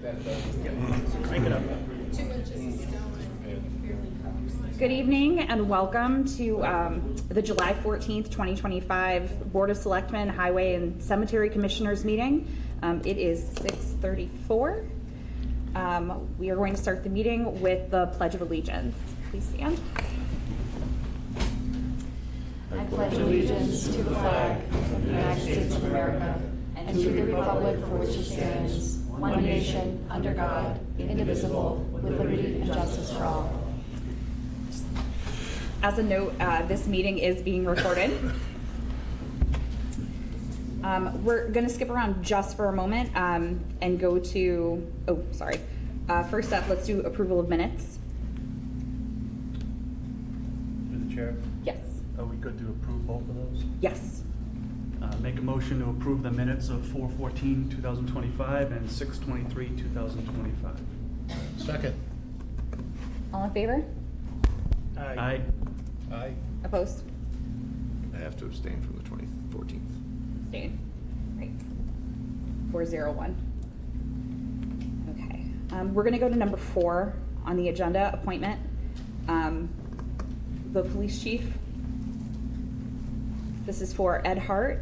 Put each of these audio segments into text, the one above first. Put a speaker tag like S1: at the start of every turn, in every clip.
S1: Crank it up.
S2: Good evening and welcome to the July 14th, 2025 Board of Selectmen Highway and Cemetery Commissioners meeting. It is 6:34. We are going to start the meeting with the Pledge of Allegiance. Please stand.
S3: I pledge allegiance to the flag of the United States of America and to the republic for which it stands, one nation, under God, indivisible, with liberty and justice for all.
S2: As a note, this meeting is being recorded. We're going to skip around just for a moment and go to, first up, let's do approval of minutes.
S1: Through the chair,
S2: Yes.
S1: are we good to approve both of those?
S2: Yes.
S1: Make a motion to approve the minutes of 4/14/2025 and 6/23/2025.
S4: Second.
S2: All in favor?
S1: Aye.
S4: Aye.
S2: Opposed?
S4: I have to abstain from the 14th.
S2: Abstain. Right. 401. Okay. We're going to go to number 4 on the agenda, appointment. The police chief. This is for Ed Hart,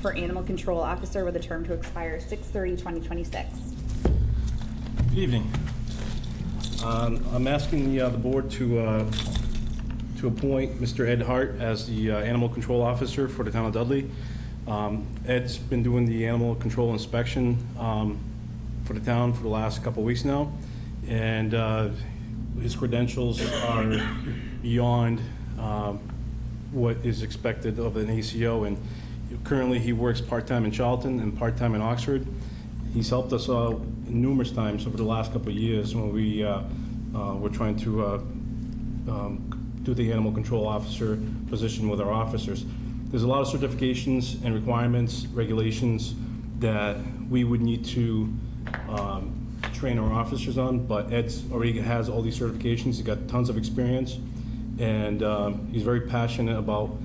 S2: for animal control officer with a term to expire 6/30/2026.
S5: Good evening. I'm asking the board to appoint Mr. Ed Hart as the animal control officer for the town of Dudley. Ed's been doing the animal control inspection for the town for the last couple of weeks now, and his credentials are beyond what is expected of an ACO, and currently he works part-time in Charlton and part-time in Oxford. He's helped us numerous times over the last couple of years when we were trying to do the animal control officer position with our officers. There's a lot of certifications and requirements, regulations that we would need to train our officers on, but Ed's already has all these certifications. He's got tons of experience, and he's very passionate about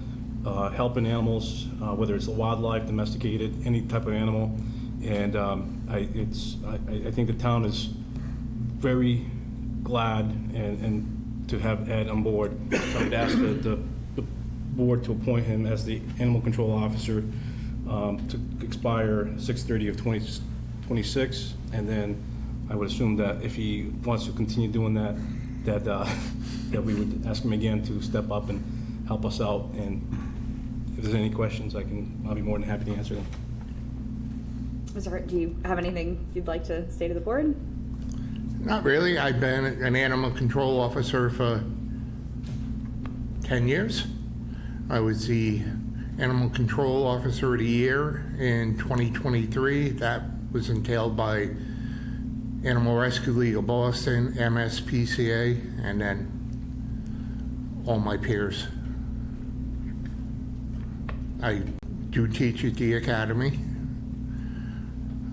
S5: helping animals, whether it's wildlife, domesticated, any type of animal. And I think the town is very glad and to have Ed on board. So I'd ask the board to appoint him as the animal control officer to expire 6/30/2026, and then I would assume that if he wants to continue doing that we would ask him again to step up and help us out. And if there's any questions, I'll be more than happy to answer them.
S2: Mr. Hart, do you have anything you'd like to say to the board?
S6: Not really. I've been an animal control officer for 10 years. I was the animal control officer of the year in 2023. That was entailed by Animal Rescue League of Boston, MSPCA, and then all my peers. I do teach at the academy.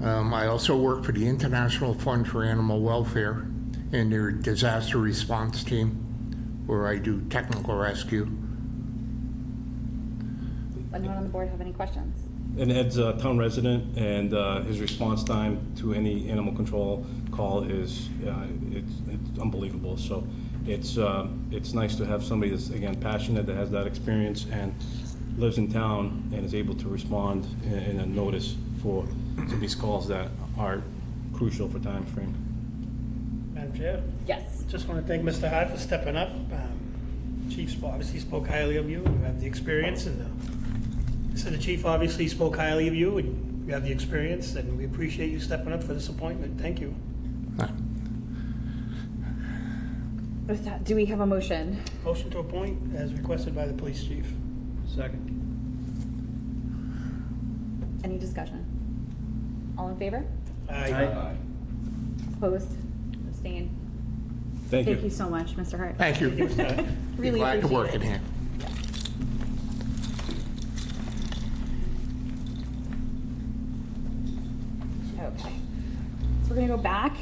S6: I also work for the International Fund for Animal Welfare and their disaster response team, where I do technical rescue.
S2: Anyone on the board have any questions?
S5: And Ed's a town resident, and his response time to any animal control call is it's unbelievable. So it's nice to have somebody that's, again, passionate, that has that experience and lives in town and is able to respond in a notice for some of these calls that are crucial for time frame.
S1: Madam Chair,
S2: Yes.
S1: just want to thank Mr. Hart for stepping up. Chief obviously spoke highly of you. You have the experience, and the chief obviously spoke highly of you, and you have the experience, and we appreciate you stepping up for this appointment. Thank you.
S2: With that, do we have a motion?
S1: Motion to appoint as requested by the police chief.
S5: Second.
S2: Any discussion? All in favor?
S1: Aye.
S2: Opposed? Abstained?
S5: Thank
S2: Thank you
S5: you.
S2: so much, Mr. Hart.
S6: Thank you.
S2: Really
S6: Glad to
S2: appreciate
S6: work
S2: it.
S6: in here.
S2: Okay. So we're gonna go back.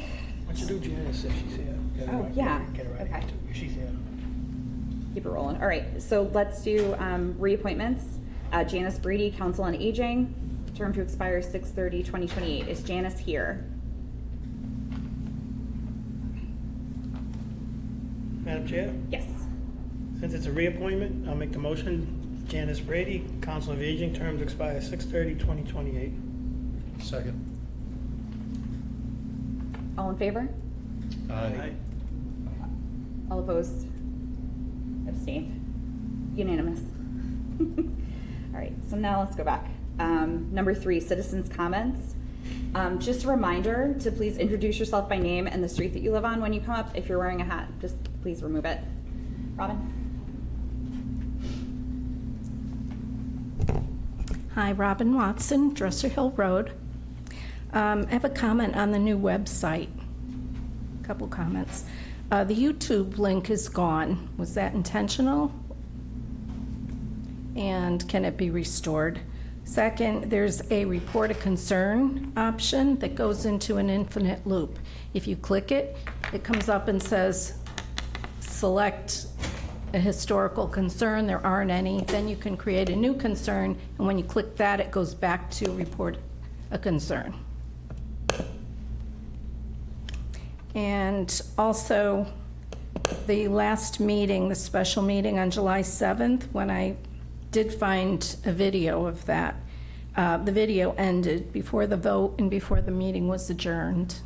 S1: What you do, Janice, if she's here? Get her
S2: Oh,
S1: out-
S2: yeah.
S1: Get her out of
S2: Okay.
S1: here, too, if she's here.
S2: Keep it rolling. All right, so let's do reappointments. Janice Brady, Council on Aging, term to expire 6/30/2028. Is Janice here?
S1: Madam Chair?
S2: Yes.
S1: Since it's a reappointment, I'll make the motion. Janice Brady, Council of Aging, terms expire 6/30/2028.
S4: Second.
S2: All in favor?
S4: Aye.
S2: All opposed? Abstained? Unanimous. All right, so now let's go back. Number 3, citizens' comments. Just a reminder to please introduce yourself by name and the street that you live on when you come up. If you're wearing a hat, just please remove it. Robin?
S7: Hi, Robin Watson, Dresser Hill Road. I have a comment on the new website. A couple comments. The YouTube link is gone. Was that intentional? And can it be restored? Second, there's a report a concern option that goes into an infinite loop. If you click it, it comes up and says, select a historical concern. There aren't any. Then you can create a new concern, and when you click that, it goes back to report a concern. And also, the last meeting, the special meeting on July 7th, when I did find a video of that, the video ended before the vote and before the meeting was adjourned.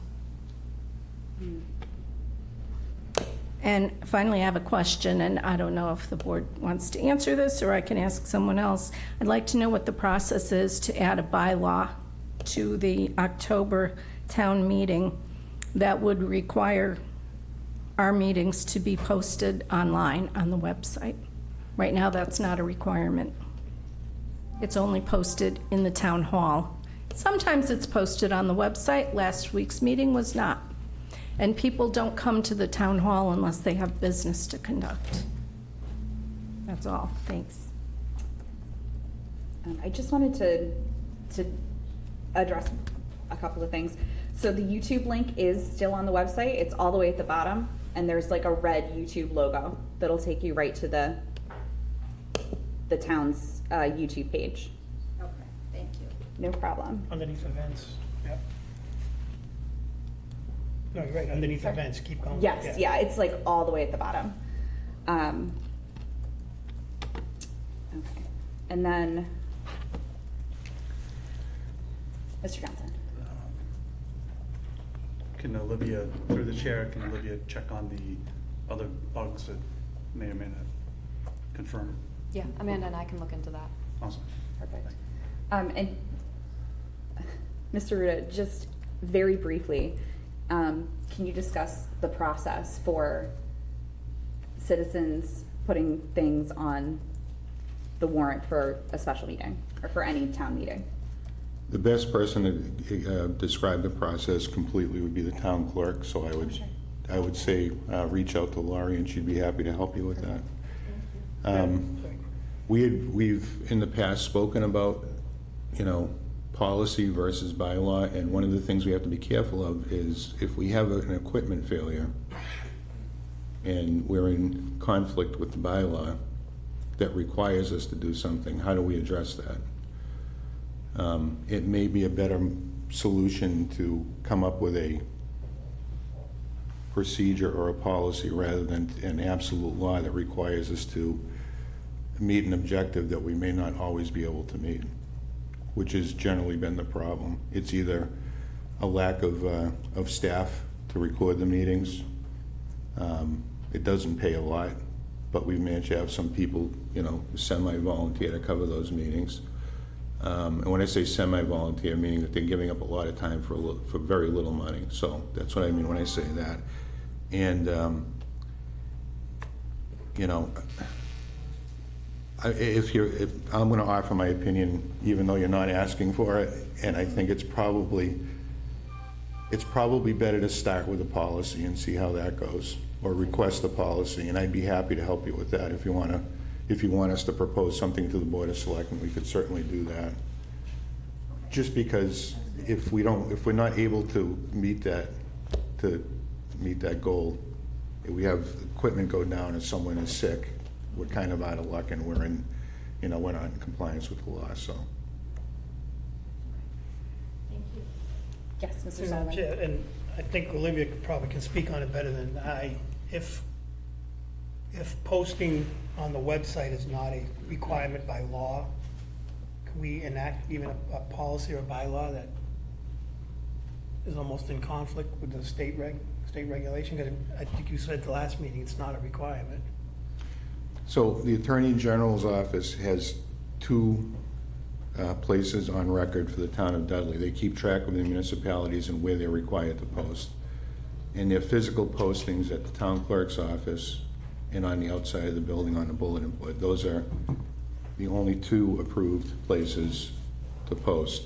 S7: And finally, I have a question, and I don't know if the board wants to answer this or I can ask someone else. I'd like to know what the process is to add a bylaw to the October town meeting that would require our meetings to be posted online on the website. Right now, that's not a requirement. It's only posted in the town hall. Sometimes it's posted on the website. Last week's meeting was not. And people don't come to the town hall unless they have business to conduct. That's all. Thanks.
S2: I just wanted to address a couple of things. So the YouTube link is still on the website. It's all the way at the bottom, and there's like a red YouTube logo that'll take you right to the town's YouTube page.
S3: Okay, thank you.
S2: No problem.
S1: Underneath events, yep. No, you're right, underneath events, keep going.
S2: Yes, yeah, it's like all the way at the bottom. Okay, and then, Mr. Johnson.
S8: Can Olivia, through the chair, can Olivia check on the other bugs that may or may not confirm?
S3: Yeah, Amanda and I can look into that.
S8: Awesome.
S2: Perfect. And Mr. Ruda, just very briefly, can you discuss the process for citizens putting things on the warrant for a special meeting or for any town meeting?
S9: The best person to describe the process completely would be the town clerk, so I would say reach out to Laurie and she'd be happy to help you with that. We've in the past spoken about, policy versus bylaw, and one of the things we have to be careful of is if we have an equipment failure and we're in conflict with the bylaw that requires us to do something, how do we address that? It may be a better solution to come up with a procedure or a policy rather than an absolute law that requires us to meet an objective that we may not always be able to meet, which has generally been the problem. It's either a lack of staff to record the meetings. It doesn't pay a lot, but we managed to have some people, semi-volunteer to cover those meetings. And when I say semi-volunteer, meaning that they're giving up a lot of time for very little money. So that's what I mean when I say that. And, if I'm going to offer my opinion, even though you're not asking for it, and I think it's probably better to start with a policy and see how that goes, or request a policy, and I'd be happy to help you with that. If you want us to propose something to the Board of Selectmen, we could certainly do that. Just because if we're not able to meet that goal, if we have equipment go down and someone is sick, we're kind of out of luck, and we're not in compliance with the law. So.
S2: Yes, Mr.
S1: Madam
S2: Sullivan.
S1: Chair, and I think Olivia probably can speak on it better than I. If if posting on the website is not a requirement by law, can we enact even a policy or bylaw that is almost in conflict with the state regulation? Because I think you said at the last meeting, it's not a requirement.
S9: So the Attorney General's office has two places on record for the town of Dudley. They keep track of the municipalities and where they're required to post. And their physical postings at the town clerk's office and on the outside of the building on the bulletin board. Those are the only two approved places to post.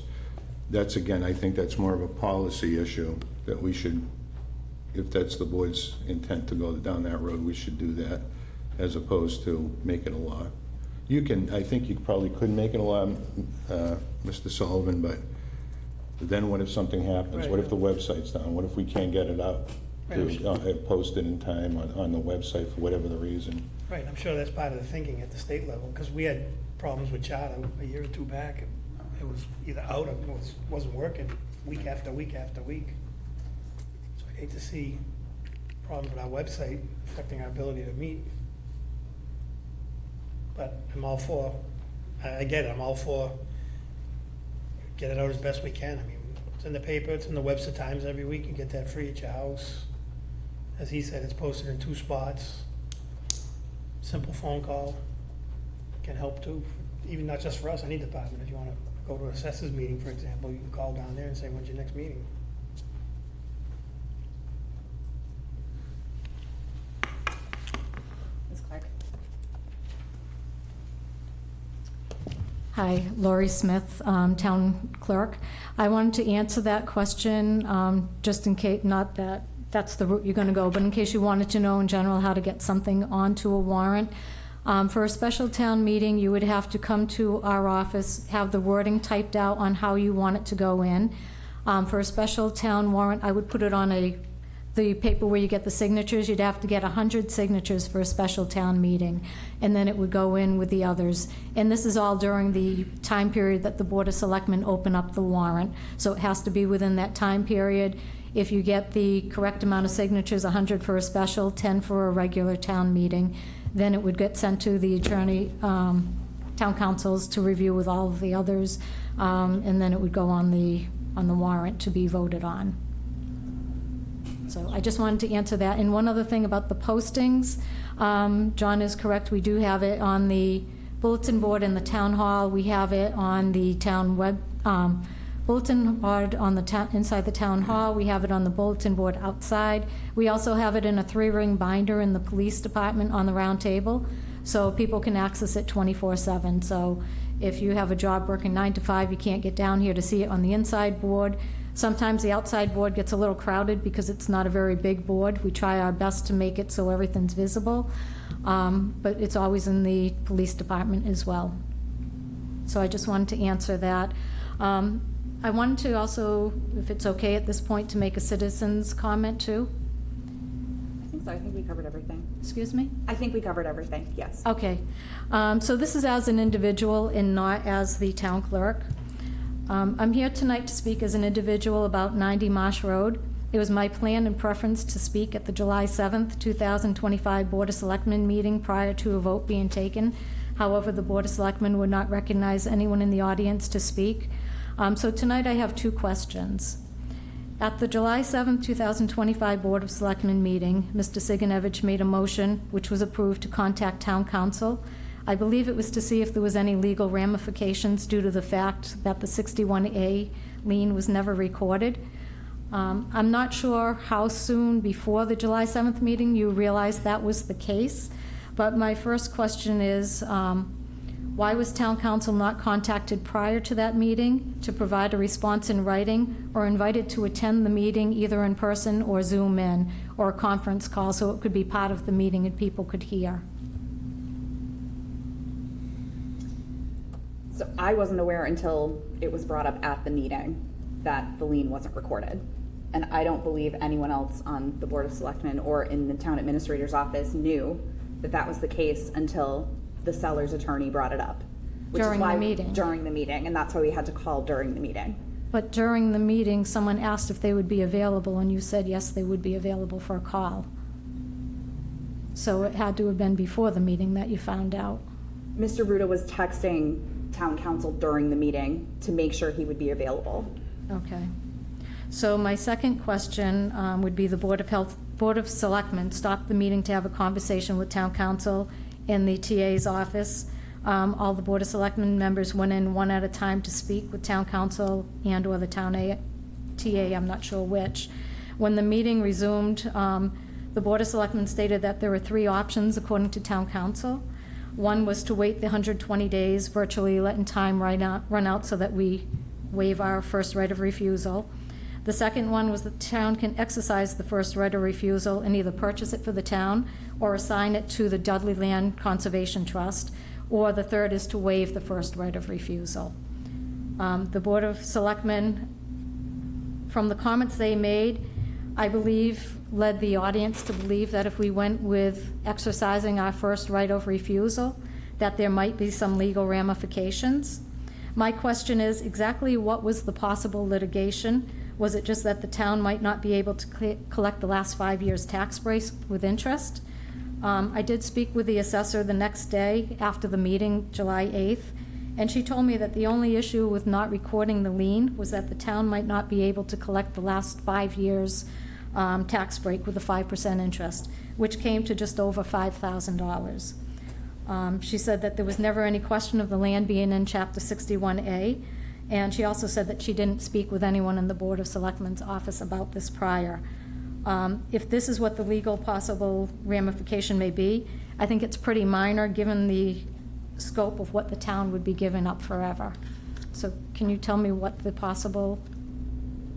S9: That's, again, I think that's more of a policy issue that we should, if that's the board's intent to go down that road, we should do that as opposed to make it a law. You can, I think you probably could make it a law, Mr. Sullivan, but then what if something happens?
S1: Right.
S9: What if the website's down? What if we can't get it up to post it in time on the website for whatever the reason?
S1: Right, I'm sure that's part of the thinking at the state level, because we had problems with charter a year or two back. It was either out or wasn't working week after week after week. So I hate to see problems with our website affecting our ability to meet. But I'm all for, I get it, I'm all for get it out as best we can. I mean, it's in the paper, it's in the Webster Times every week, you get that free at your house. As he said, it's posted in 2 spots. Simple phone call can help too, even not just for us, any department. If you want to go to an assessors meeting, for example, you can call down there and say, when's your next meeting?
S2: Ms. Clark?
S7: Hi, Lori Smith, Town Clerk. I wanted to answer that question, just in case, not that that's the route you're going to go, but in case you wanted to know in general how to get something onto a warrant. For a special town meeting, you would have to come to our office, have the wording typed out on how you want it to go in. For a special town warrant, I would put it on the paper where you get the signatures. You'd have to get 100 signatures for a special town meeting, and then it would go in with the others. And this is all during the time period that the Board of Selectmen open up the warrant, so it has to be within that time period. If you get the correct amount of signatures, 100 for a special, 10 for a regular town meeting, then it would get sent to the attorney, town councils to review with all of the others, and then it would go on the warrant to be voted on. So I just wanted to answer that. And one other thing about the postings, John is correct, we do have it on the bulletin board in the town hall. We have it on the town web, bulletin board on the inside the town hall. We have it on the bulletin board outside. We also have it in a 3-ring binder in the police department on the round table, so people can access it 24/7. So if you have a job working 9 to 5, you can't get down here to see it on the inside board. Sometimes the outside board gets a little crowded because it's not a very big board. We try our best to make it so everything's visible, but it's always in the police department as well. So I just wanted to answer that. I wanted to also, if it's okay at this point, to make a citizen's comment too.
S2: I think so. I think we covered everything.
S7: Excuse me?
S2: I think we covered everything, yes.
S7: Okay. So this is as an individual and not as the town clerk. I'm here tonight to speak as an individual about 90 Marsh Road. It was my plan and preference to speak at the July 7th, 2025 Board of Selectmen meeting prior to a vote being taken. However, the Board of Selectmen would not recognize anyone in the audience to speak. So tonight I have 2 questions. At the July 7th, 2025 Board of Selectmen meeting, Mr. Siganevich made a motion which was approved to contact Town Council. I believe it was to see if there was any legal ramifications due to the fact that the 61A lien was never recorded. I'm not sure how soon before the July 7th meeting you realized that was the case, but my first question is, why was Town Council not contacted prior to that meeting to provide a response in writing, or invited to attend the meeting either in person or Zoom in, or a conference call so it could be part of the meeting and people could hear?
S2: So I wasn't aware until it was brought up at the meeting that the lien wasn't recorded. And I don't believe anyone else on the Board of Selectmen or in the town administrator's office knew that that was the case until the seller's attorney brought it up.
S7: During the meeting.
S2: During the meeting, and that's why we had to call during the meeting.
S7: But during the meeting, someone asked if they would be available, and you said yes, they would be available for a call. So it had to have been before the meeting that you found out.
S2: Mr. Ruda was texting town council during the meeting to make sure he would be available.
S7: Okay. So my second question would be the Board of Selectmen stopped the meeting to have a conversation with town council in the TA's office. All the Board of Selectmen members went in one at a time to speak with town council and/or the TA, I'm not sure which. When the meeting resumed, the Board of Selectmen stated that there were 3 options according to town council. One was to wait the 120 days, virtually letting time run out so that we waive our first right of refusal. The second one was the town can exercise the first right of refusal and either purchase it for the town or assign it to the Dudley Land Conservation Trust, or the third is to waive the first right of refusal. The Board of Selectmen, from the comments they made, I believe led the audience to believe that if we went with exercising our first right of refusal, that there might be some legal ramifications. My question is, exactly what was the possible litigation? Was it just that the town might not be able to collect the last 5 years' tax breaks with interest? I did speak with the assessor the next day after the meeting, July 8th, and she told me that the only issue with not recording the lien was that the town might not be able to collect the last 5 years' tax break with a 5% interest, which came to just over $5,000. She said that there was never any question of the land being in Chapter 61A, and she also said that she didn't speak with anyone in the Board of Selectmen's office about this prior. If this is what the legal possible ramification may be, I think it's pretty minor given the scope of what the town would be giving up forever. So can you tell me what the possible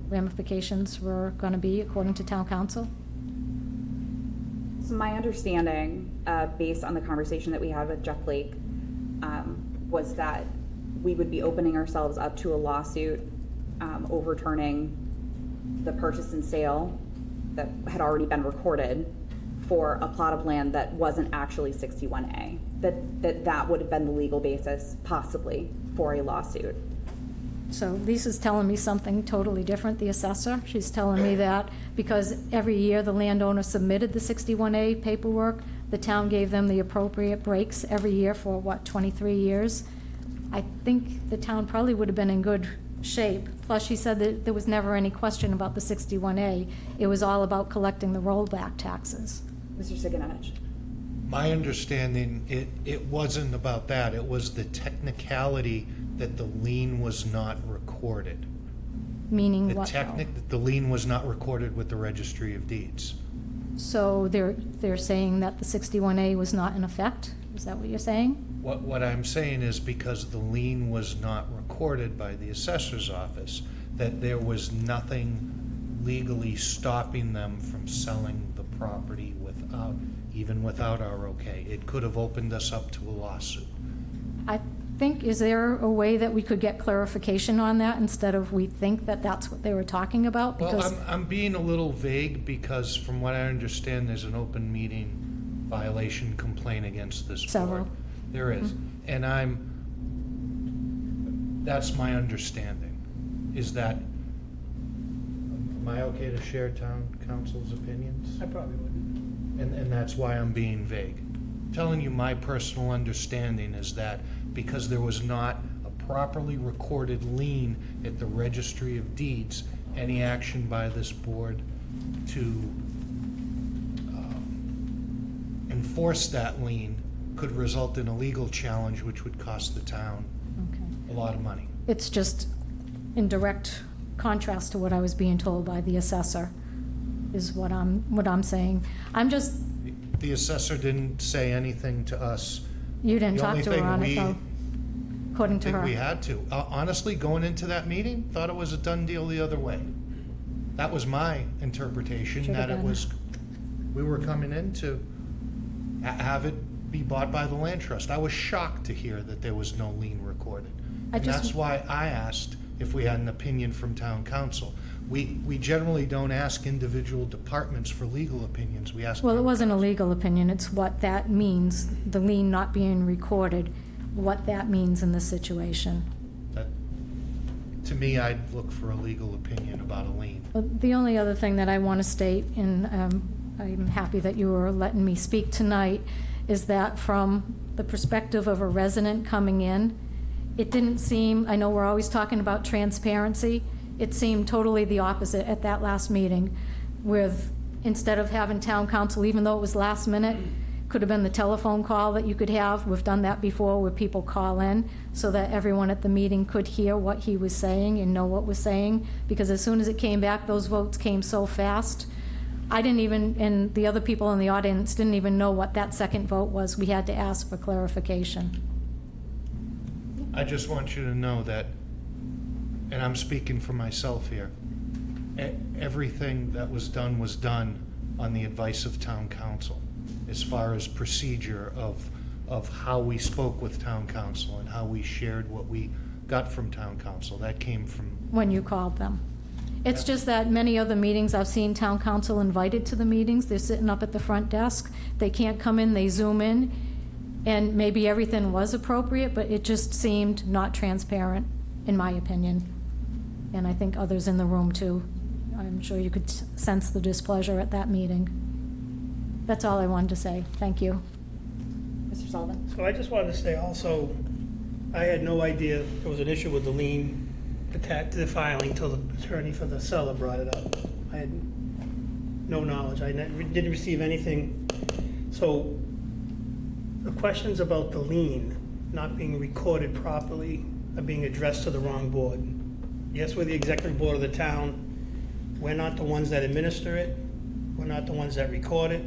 S7: ramifications were going to be according to town council?
S2: So my understanding, based on the conversation that we had with Jeff Lake, was that we would be opening ourselves up to a lawsuit overturning the purchase and sale that had already been recorded for a plot of land that wasn't actually 61A. That would have been the legal basis, possibly, for a lawsuit.
S7: So Lisa's telling me something totally different, the assessor. She's telling me that because every year the landowner submitted the 61A paperwork, the town gave them the appropriate breaks every year for, 23 years? I think the town probably would have been in good shape. Plus, she said that there was never any question about the 61A. It was all about collecting the rollback taxes.
S2: Mr. Siganich.
S4: My understanding, it wasn't about that. It was the technicality that the lien was not recorded.
S7: Meaning
S4: The
S7: what, though?
S4: the lien was not recorded with the Registry of Deeds.
S7: So they're saying that the 61A was not in effect? Is that what you're saying?
S4: What I'm saying is because the lien was not recorded by the assessor's office, that there was nothing legally stopping them from selling the property even without our okay. It could have opened us up to a lawsuit.
S7: I think, is there a way that we could get clarification on that instead of we think that that's what they were talking about?
S4: Well,
S7: Because
S4: I'm being a little vague because from what I understand, there's an open meeting violation complaint against this board.
S7: Several.
S4: There is. And that's my understanding, is that, am I okay to share town council's opinions?
S1: I probably would.
S4: And that's why I'm being vague. Telling you my personal understanding is that because there was not a properly recorded lien at the Registry of Deeds, any action by this board to enforce that lien could result in a legal challenge which would cost the town a lot of money.
S7: it's just in direct contrast to what I was being told by the assessor, is what I'm saying.
S4: The assessor didn't say anything to us.
S7: You didn't
S4: The
S7: talk
S4: only
S7: to her
S4: thing
S7: on it,
S4: we-
S7: though, according to
S4: I think
S7: her.
S4: we had to. Honestly, going into that meeting, thought it was a done deal the other way. That was my interpretation,
S7: Should've
S4: that it
S7: been.
S4: was, we were coming in to have it be bought by the land trust. I was shocked to hear that there was no lien recorded. And that's why I asked if we had an opinion from town council. We generally don't ask individual departments for legal opinions. We ask.
S7: Well, it
S4: town
S7: wasn't a
S4: council.
S7: legal opinion, it's what that means, the lien not being recorded, what that means in this situation.
S4: That- To me, I'd look for a legal opinion about a lien.
S7: Well, the only other thing that I want to state, and I'm happy that you were letting me speak tonight, is that from the perspective of a resident coming in, it didn't seem, I know we're always talking about transparency, it seemed totally the opposite at that last meeting, with, instead of having town council, even though it was last minute, could have been the telephone call that you could have. We've done that before where people call in so that everyone at the meeting could hear what he was saying and know what was saying, because as soon as it came back, those votes came so fast. I didn't even, and the other people in the audience didn't even know what that second vote was. We had to ask for clarification.
S4: I just want you to know that, and I'm speaking for myself here, everything that was done on the advice of town council, as far as procedure of how we spoke with town council and how we shared what we got from town council. That came from...
S7: When you called them. It's just that many other meetings, I've seen town council invited to the meetings. They're sitting up at the front desk. They can't come in, they Zoom in, and maybe everything was appropriate, but it just seemed not transparent, in my opinion. And I think others in the room too. I'm sure you could sense the displeasure at that meeting. That's all I wanted to say. Thank you.
S2: Mr. Sullivan?
S1: So I just wanted to say also, I had no idea there was an issue with the lien attached to the filing until the attorney for the seller brought it up. I had no knowledge. I didn't receive anything. So the questions about the lien not being recorded properly are being addressed to the wrong board. Yes, we're the executive board of the town. We're not the ones that administer it. We're not the ones that record it.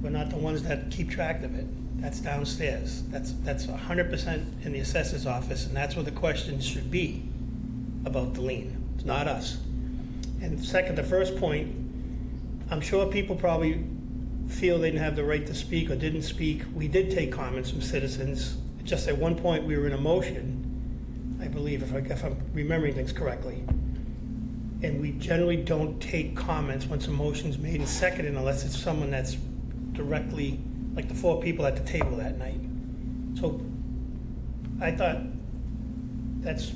S1: We're not the ones that keep track of it. That's downstairs. That's 100% in the assessor's office, and that's where the questions should be about the lien. It's not us. And second, the first point, I'm sure people probably feel they didn't have the right to speak or didn't speak. We did take comments from citizens. Just at one point, we were in a motion, I believe, if I'm remembering things correctly. And we generally don't take comments once a motion's made and seconded unless it's someone that's directly, like the 4 people at the table that night. So I thought that's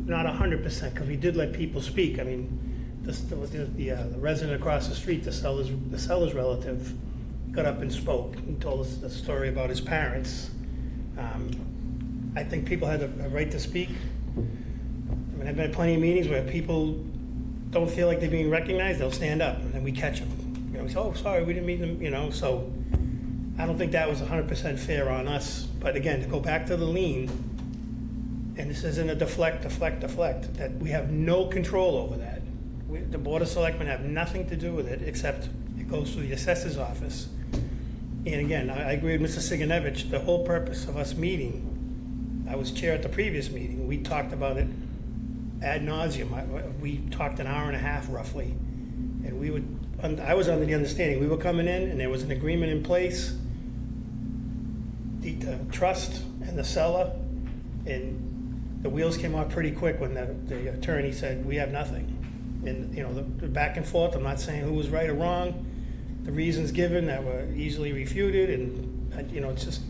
S1: not 100%, because we did let people speak. I mean, the resident across the street, the seller's relative, got up and spoke. He told us the story about his parents. I think people had a right to speak. I mean, I've been at plenty of meetings where people don't feel like they're being recognized, they'll stand up, and then we catch them. You know, we say, oh, sorry, we didn't mean them, you know, so I don't think that was 100% fair on us. But again, to go back to the lien, and this isn't a deflect, that we have no control over that. The Board of Selectmen have nothing to do with it, except it goes through the assessor's office. And again, I agree with Mr. Siganevich, the whole purpose of us meeting, I was chair at the previous meeting, we talked about it ad nauseum. We talked an hour and a half roughly, and I was under the understanding we were coming in and there was an agreement in place, the trust and the seller, and the wheels came off pretty quick when the attorney said we have nothing. And you know, the back and forth, I'm not saying who was right or wrong, the reasons given that were easily refuted, and you know, it's just,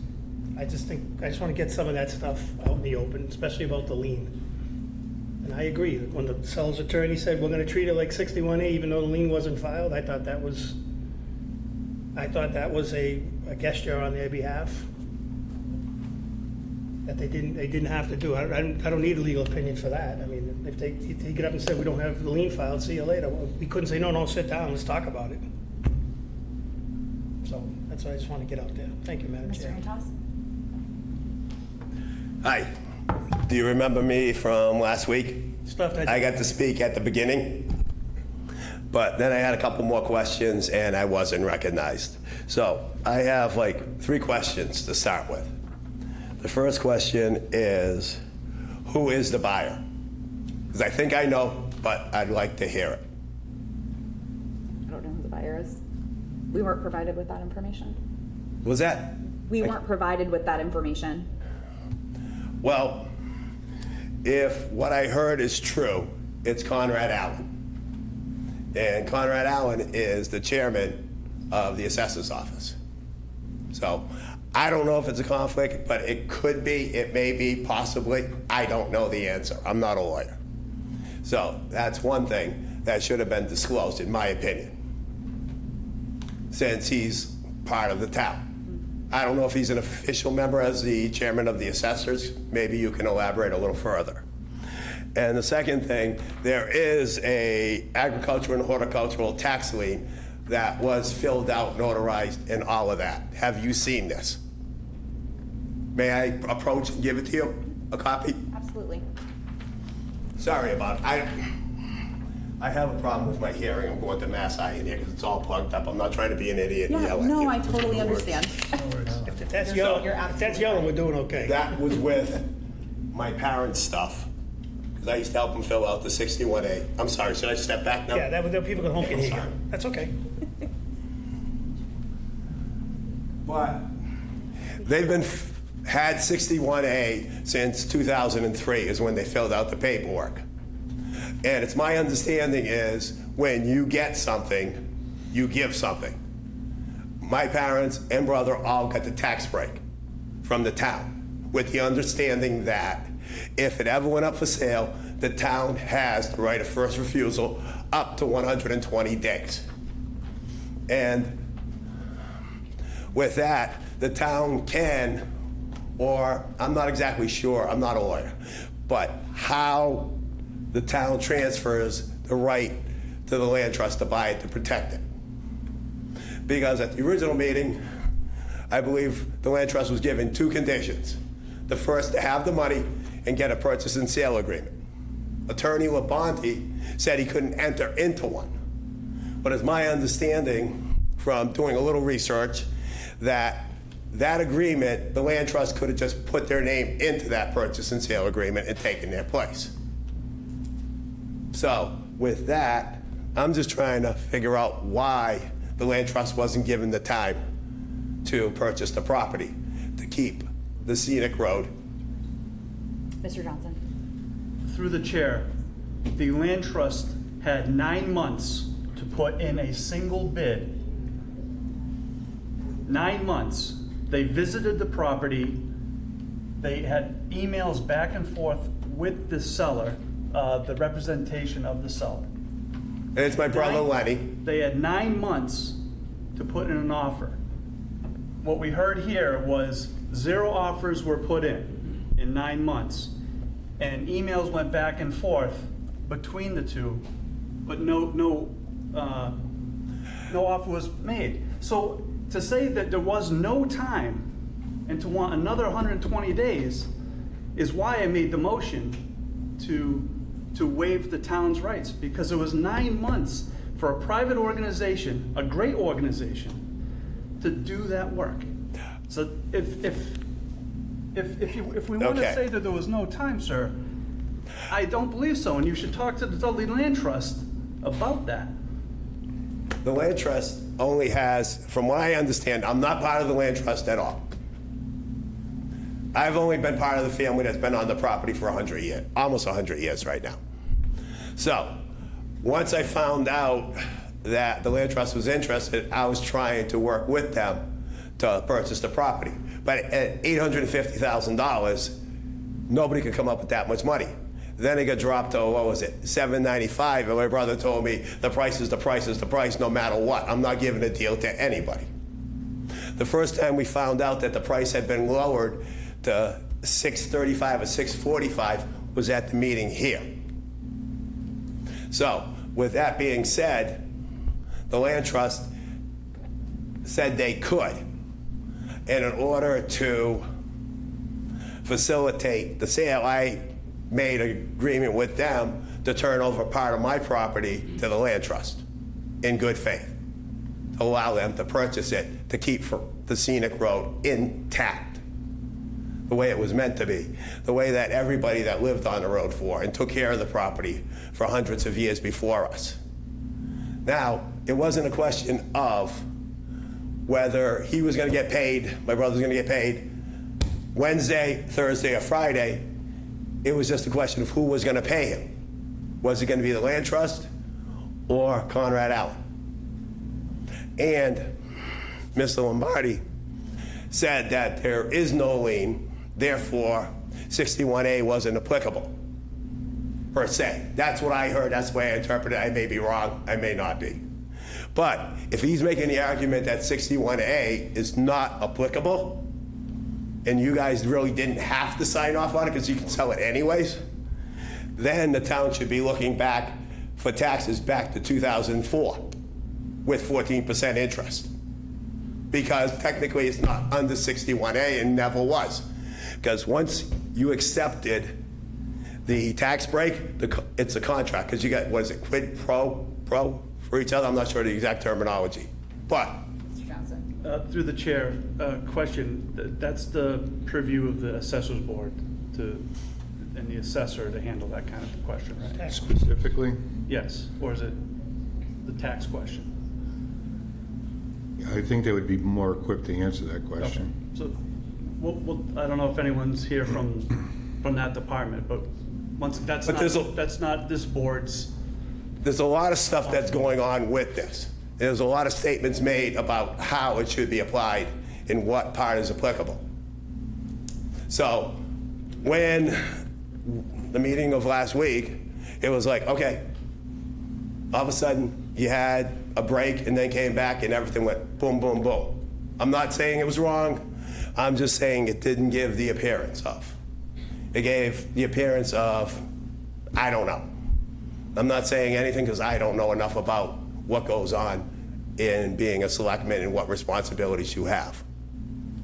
S1: I just want to get some of that stuff out in the open, especially about the lien. And I agree, that when the seller's attorney said, we're gonna treat it like 61A even though the lien wasn't filed, I thought that was a gesture on their behalf that they didn't have to do. I don't need a legal opinion for that. I mean, if they get up and say, we don't have the lien filed, see you later. Well, we couldn't say, no, sit down, let's talk about it. So that's what I just want to get out there. Thank you, Madam Chair.
S2: Mr. Antos?
S10: Hi. Do you remember me from last week? I got to speak at the beginning, but then I had a couple more questions and I wasn't recognized. So I have like 3 questions to start with. The first question is, who is the buyer? Because I think I know, but I'd like to hear it.
S2: I don't know who the buyer is. We weren't provided with that information.
S10: Was that?
S2: We weren't provided with that information.
S10: Well, if what I heard is true, it's Conrad Allen. And Conrad Allen is the chairman of the assessor's office. So I don't know if it's a conflict, but it could be, it may be, possibly. I don't know the answer. I'm not a lawyer. So that's one thing that should have been disclosed, in my opinion. since he's part of the town. I don't know if he's an official member as the chairman of the assessors. Maybe you can elaborate a little further. And the second thing, there is a agricultural and horticultural tax lien that was filled out, notarized, and all of that. Have you seen this? May I approach and give it to you, a copy?
S2: Absolutely.
S10: Sorry about it. I have a problem with my hearing. I'm going to Mass Eye in here because it's all plugged up. I'm not trying to be an idiot and
S2: Yeah,
S10: yell at
S2: no,
S10: you.
S2: I totally understand.
S1: If that's yellow, we're doing okay.
S10: That was with my parents' stuff, because I used to help them fill out the 61A. I'm sorry, should I step back now?
S1: Yeah, that people at home can hear
S10: Sorry.
S1: you. That's okay.
S10: But they've had 61A since 2003 is when they filled out the paperwork. And it's my understanding is when you get something, you give something. My parents and brother all got the tax break from the town with the understanding that if it ever went up for sale, the town has the right of first refusal up to 120 days. And with that, the town can, or I'm not exactly sure, I'm not a lawyer, but how the town transfers the right to the land trust to buy it to protect it. Because at the original meeting, I believe the land trust was given two conditions. The first, to have the money and get a purchase and sale agreement. Attorney Labonte said he couldn't enter into one. But it's my understanding from doing a little research that that agreement, the land trust could have just put their name into that purchase and sale agreement and taken their place. So with that, I'm just trying to figure out why the land trust wasn't given the time to purchase the property to keep the scenic road.
S2: Mr. Johnson.
S8: Through the chair, the land trust had 9 months to put in a single bid. 9 months. They visited the property. They had emails back and forth with the seller, the representation of the seller.
S10: And it's my brother Lenny.
S8: They had 9 months to put in an offer. What we heard here was 0 offers were put in 9 months. And emails went back and forth between the two, but no offer was made. So to say that there was no time and to want another 120 days is why I made the motion to waive the town's rights, because it was 9 months for a private organization, a great organization, to do that work. So if we want to
S10: Okay.
S8: say that there was no time, sir, I don't believe so, and you should talk to the Dudley Land Trust about that.
S10: The land trust only has, from what I understand, I'm not part of the land trust at all. I've only been part of the family that's been on the property for 100 years, almost 100 years right now. So, once I found out that the land trust was interested, I was trying to work with them to purchase the property. But at $850,000, nobody could come up with that much money. Then it got dropped to, what was it, $795, and my brother told me, the price is the price is the price, no matter what. I'm not giving a deal to anybody. The first time we found out that the price had been lowered to $635 or $645 was at the meeting here. So, with that being said, the land trust said they could. And in order to facilitate the sale, I made an agreement with them to turn over part of my property to the land trust in good faith, to allow them to purchase it, to keep the scenic road intact, the way it was meant to be, the way that everybody that lived on the road for and took care of the property for hundreds of years before us. Now, it wasn't a question of whether he was going to get paid, my brother was going to get paid Wednesday, Thursday, or Friday. It was just a question of who was going to pay him. Was it going to be the land trust or Conrad Allen? And Mr. Lombardi said that there is no lien, therefore 61A wasn't applicable, per se. That's what I heard, that's the way I interpreted it. I may be wrong, I may not be. But if he's making the argument that 61A is not applicable, and you guys really didn't have to sign off on it because you can sell it anyways, then the town should be looking back for taxes back to 2004 with 14% interest. Because technically it's not under 61A and never was. Because once you accepted the tax break, it's a contract, because you got, what is it, quid pro for each other? I'm not sure the exact terminology. But
S2: Mr. Johnson.
S8: Through the chair, question, that's the purview of the assessor's board and the assessor to handle that kind of question, right?
S9: Specifically,
S8: Yes, or is it the tax question?
S9: I think they would be more equipped to answer that question.
S8: So, I don't know if anyone's here from that department, but that's not this board's.
S10: there's a lot of stuff that's going on with this. There's a lot of statements made about how it should be applied and what part is applicable. So when the meeting of last week, it was like, okay, all of a sudden you had a break and then came back and everything went boom, boom, boom. I'm not saying it was wrong. I'm just saying it didn't give the appearance of. It gave the appearance of, I don't know. I'm not saying anything because I don't know enough about what goes on in being a selectman and what responsibilities you have.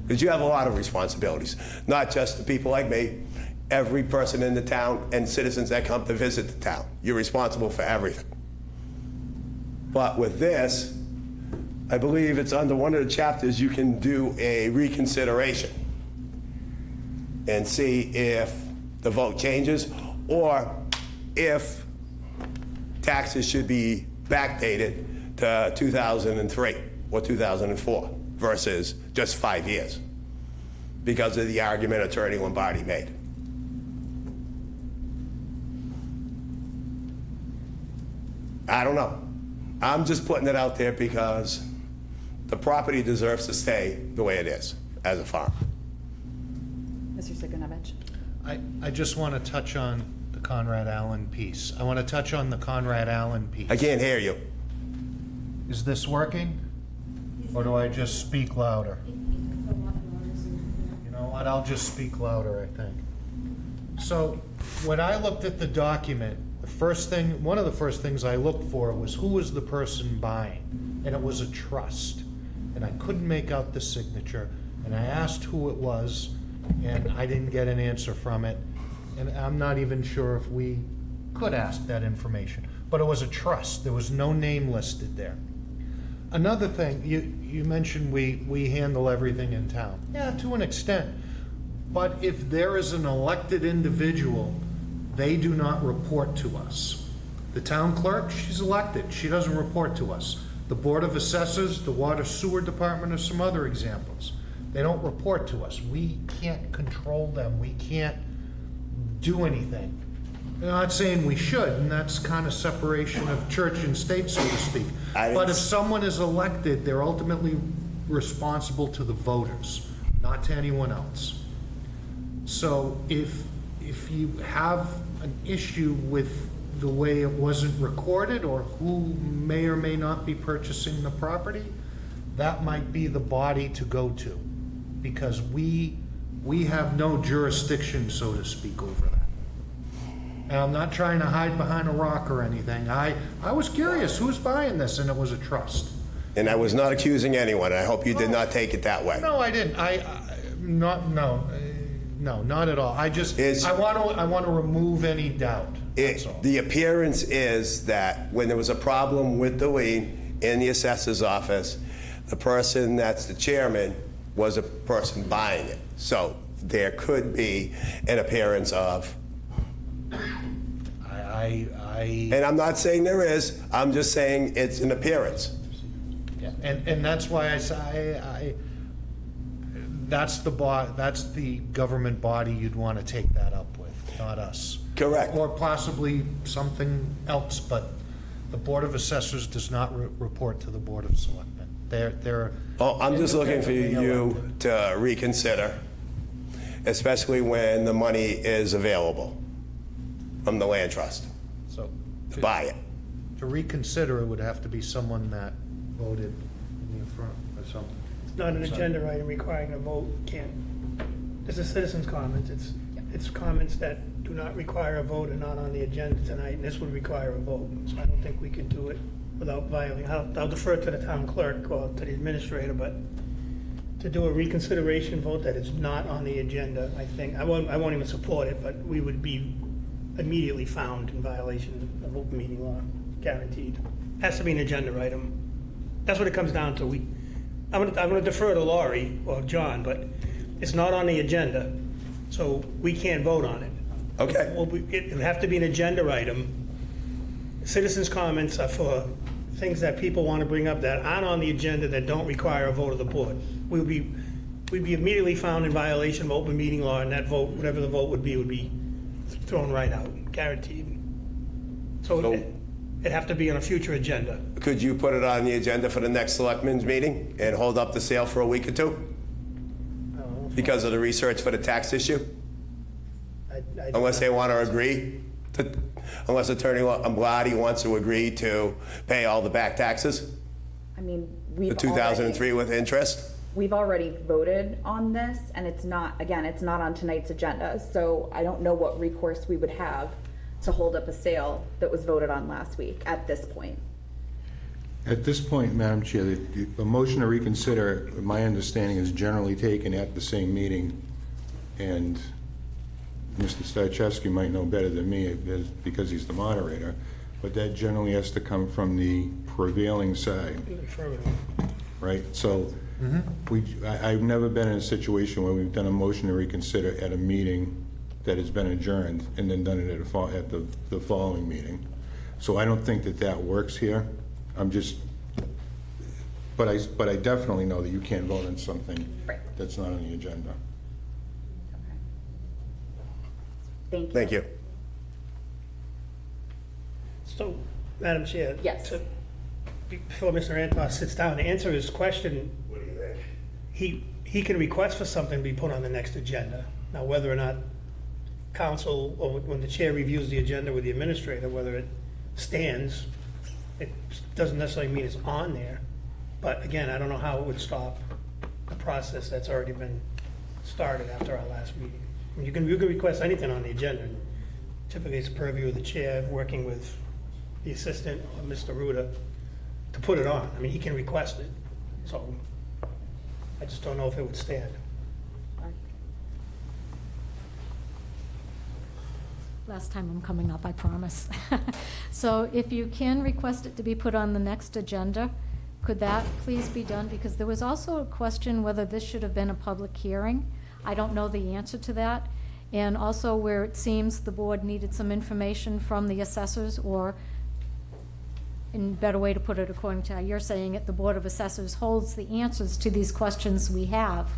S10: Because you have a lot of responsibilities, not just the people like me, every person in the town and citizens that come to visit the town. You're responsible for everything. But with this, I believe it's under one of the chapters you can do a reconsideration and see if the vote changes or if taxes should be backdated to 2003 or 2004 versus just 5 years because of the argument Attorney Lombardi made. I don't know. I'm just putting it out there because the property deserves to stay the way it is as a farm.
S2: Mr. Sikonovich.
S4: I just want to touch on the Conrad Allen piece. I want to touch on the Conrad Allen piece.
S10: I can't hear you.
S4: Is this working? Or do I just speak louder? You know what, I'll just speak louder, I think. So, when I looked at the document, one of the first things I looked for was who was the person buying, and it was a trust. And I couldn't make out the signature, and I asked who it was, and I didn't get an answer from it. And I'm not even sure if we could ask that information. But it was a trust. There was no name listed there. Another thing, you mentioned we handle everything in town. Yeah, to an extent. But if there is an elected individual, they do not report to us. The town clerk, she's elected. She doesn't report to us. The Board of Assessors, the Water Sewer Department are some other examples. They don't report to us. We can't control them. We can't do anything. I'm not saying we should, and that's kind of separation of church and state, so to speak. But if someone is elected, they're ultimately responsible to the voters, not to anyone else. So if you have an issue with the way it wasn't recorded or who may or may not be purchasing the property, that might be the body to go to, because we have no jurisdiction, so to speak, over that. And I'm not trying to hide behind a rock or anything. I was curious who's buying this, and it was a trust.
S10: And I was not accusing anyone. I hope you did not take it that way.
S4: No, I didn't. No, not at all. I want to remove any doubt. That's all.
S10: The appearance is that when there was a problem with the lien in the assessor's office, the person that's the chairman was a person buying it. So there could be an appearance of. And I'm not saying there is. I'm just saying it's an appearance.
S4: Yeah, and that's why I say that's the government body you'd want to take that up with, not us.
S10: Correct.
S4: Or possibly something else, but the Board of Assessors does not report to the Board of Selectmen. They're.
S10: Oh, I'm just looking for you to reconsider, especially when the money is available from the land trust
S4: So
S10: to buy it.
S4: To reconsider, it would have to be someone that voted in the front or something.
S1: It's not an agenda item requiring a vote, can't. It's a citizen's comment, it's comments that do not require a vote and not on the agenda tonight, and this would require a vote. So I don't think we can do it without violating, I'll defer to the town clerk or to the administrator, but to do a reconsideration vote that is not on the agenda, I think, I won't even support it, but we would be immediately found in violation of open meeting law, guaranteed. Has to be an agenda item. That's what it comes down to. I'm gonna defer to Laurie or John, but it's not on the agenda, so we can't vote on it.
S10: Okay.
S1: It would have to be an agenda item. Citizens' comments are for things that people want to bring up that aren't on the agenda that don't require a vote of the board. We'd be immediately found in violation of open meeting law, and that vote, whatever the vote would be thrown right out, guaranteed. So it'd have to be on a future agenda.
S10: Could you put it on the agenda for the next selectmen's meeting and hold up the sale for a week or two? Because of the research for the tax issue? Unless they want to agree, unless Attorney Amblati wants to agree to pay all the back taxes?
S2: I mean,
S10: The 2003 with interest?
S2: We've already voted on this, and it's not on tonight's agenda, so I don't know what recourse we would have to hold up a sale that was voted on last week at this point.
S9: At this point, Madam Chair, the motion to reconsider, my understanding, is generally taken at the same meeting, and Mr. Starchevsky might know better than me because he's the moderator, but that generally has to come from the prevailing side, right? So I've never been in a situation where we've done a motion to reconsider at a meeting that has been adjourned and then done it at the following meeting. So I don't think that works here. But I definitely know that you can't vote on something that's not on the agenda.
S2: Thank you.
S10: Thank you.
S1: So, Madam Chair.
S2: Yes.
S1: Before Mr. Antos sits down to answer his question,
S10: What do you think?
S1: he can request for something to be put on the next agenda. Now, whether or not council, or when the chair reviews the agenda with the administrator, whether it stands, it doesn't necessarily mean it's on there. But again, I don't know how it would stop the process that's already been started after our last meeting. I mean, you can request anything on the agenda. Typically, it's a purview of the chair working with the assistant or Mr. Ruda to put it on. I mean, he can request it. So I just don't know if it would stand.
S3: Last time I'm coming up, I promise. So if you can request it to be put on the next agenda, could that please be done? Because there was also a question whether this should have been a public hearing. I don't know the answer to that. And also where it seems the board needed some information from the assessors, or in a better way to put it, according to how you're saying it, the Board of Assessors holds the answers to these questions we have.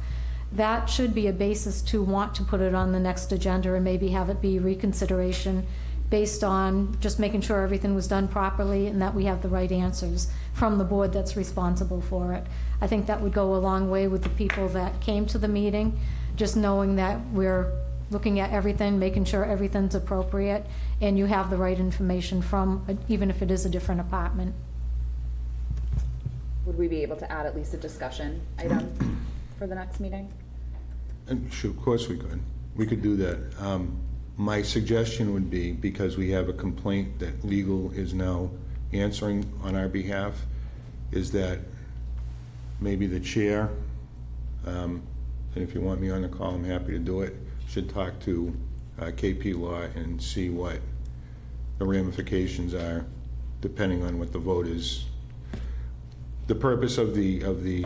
S3: That should be a basis to want to put it on the next agenda and maybe have it be reconsideration based on just making sure everything was done properly and that we have the right answers from the board that's responsible for it. I think that would go a long way with the people that came to the meeting, just knowing that we're looking at everything, making sure everything's appropriate, and you have the right information from, even if it is a different apartment.
S2: Would we be able to add at least a discussion item for the next meeting?
S9: And sure, of course we could. We could do that. My suggestion would be, because we have a complaint that legal is now answering on our behalf, is that maybe the chair, and if you want me on the call, I'm happy to do it, should talk to KP Law and see what the ramifications are, depending on what the vote is. The purpose of the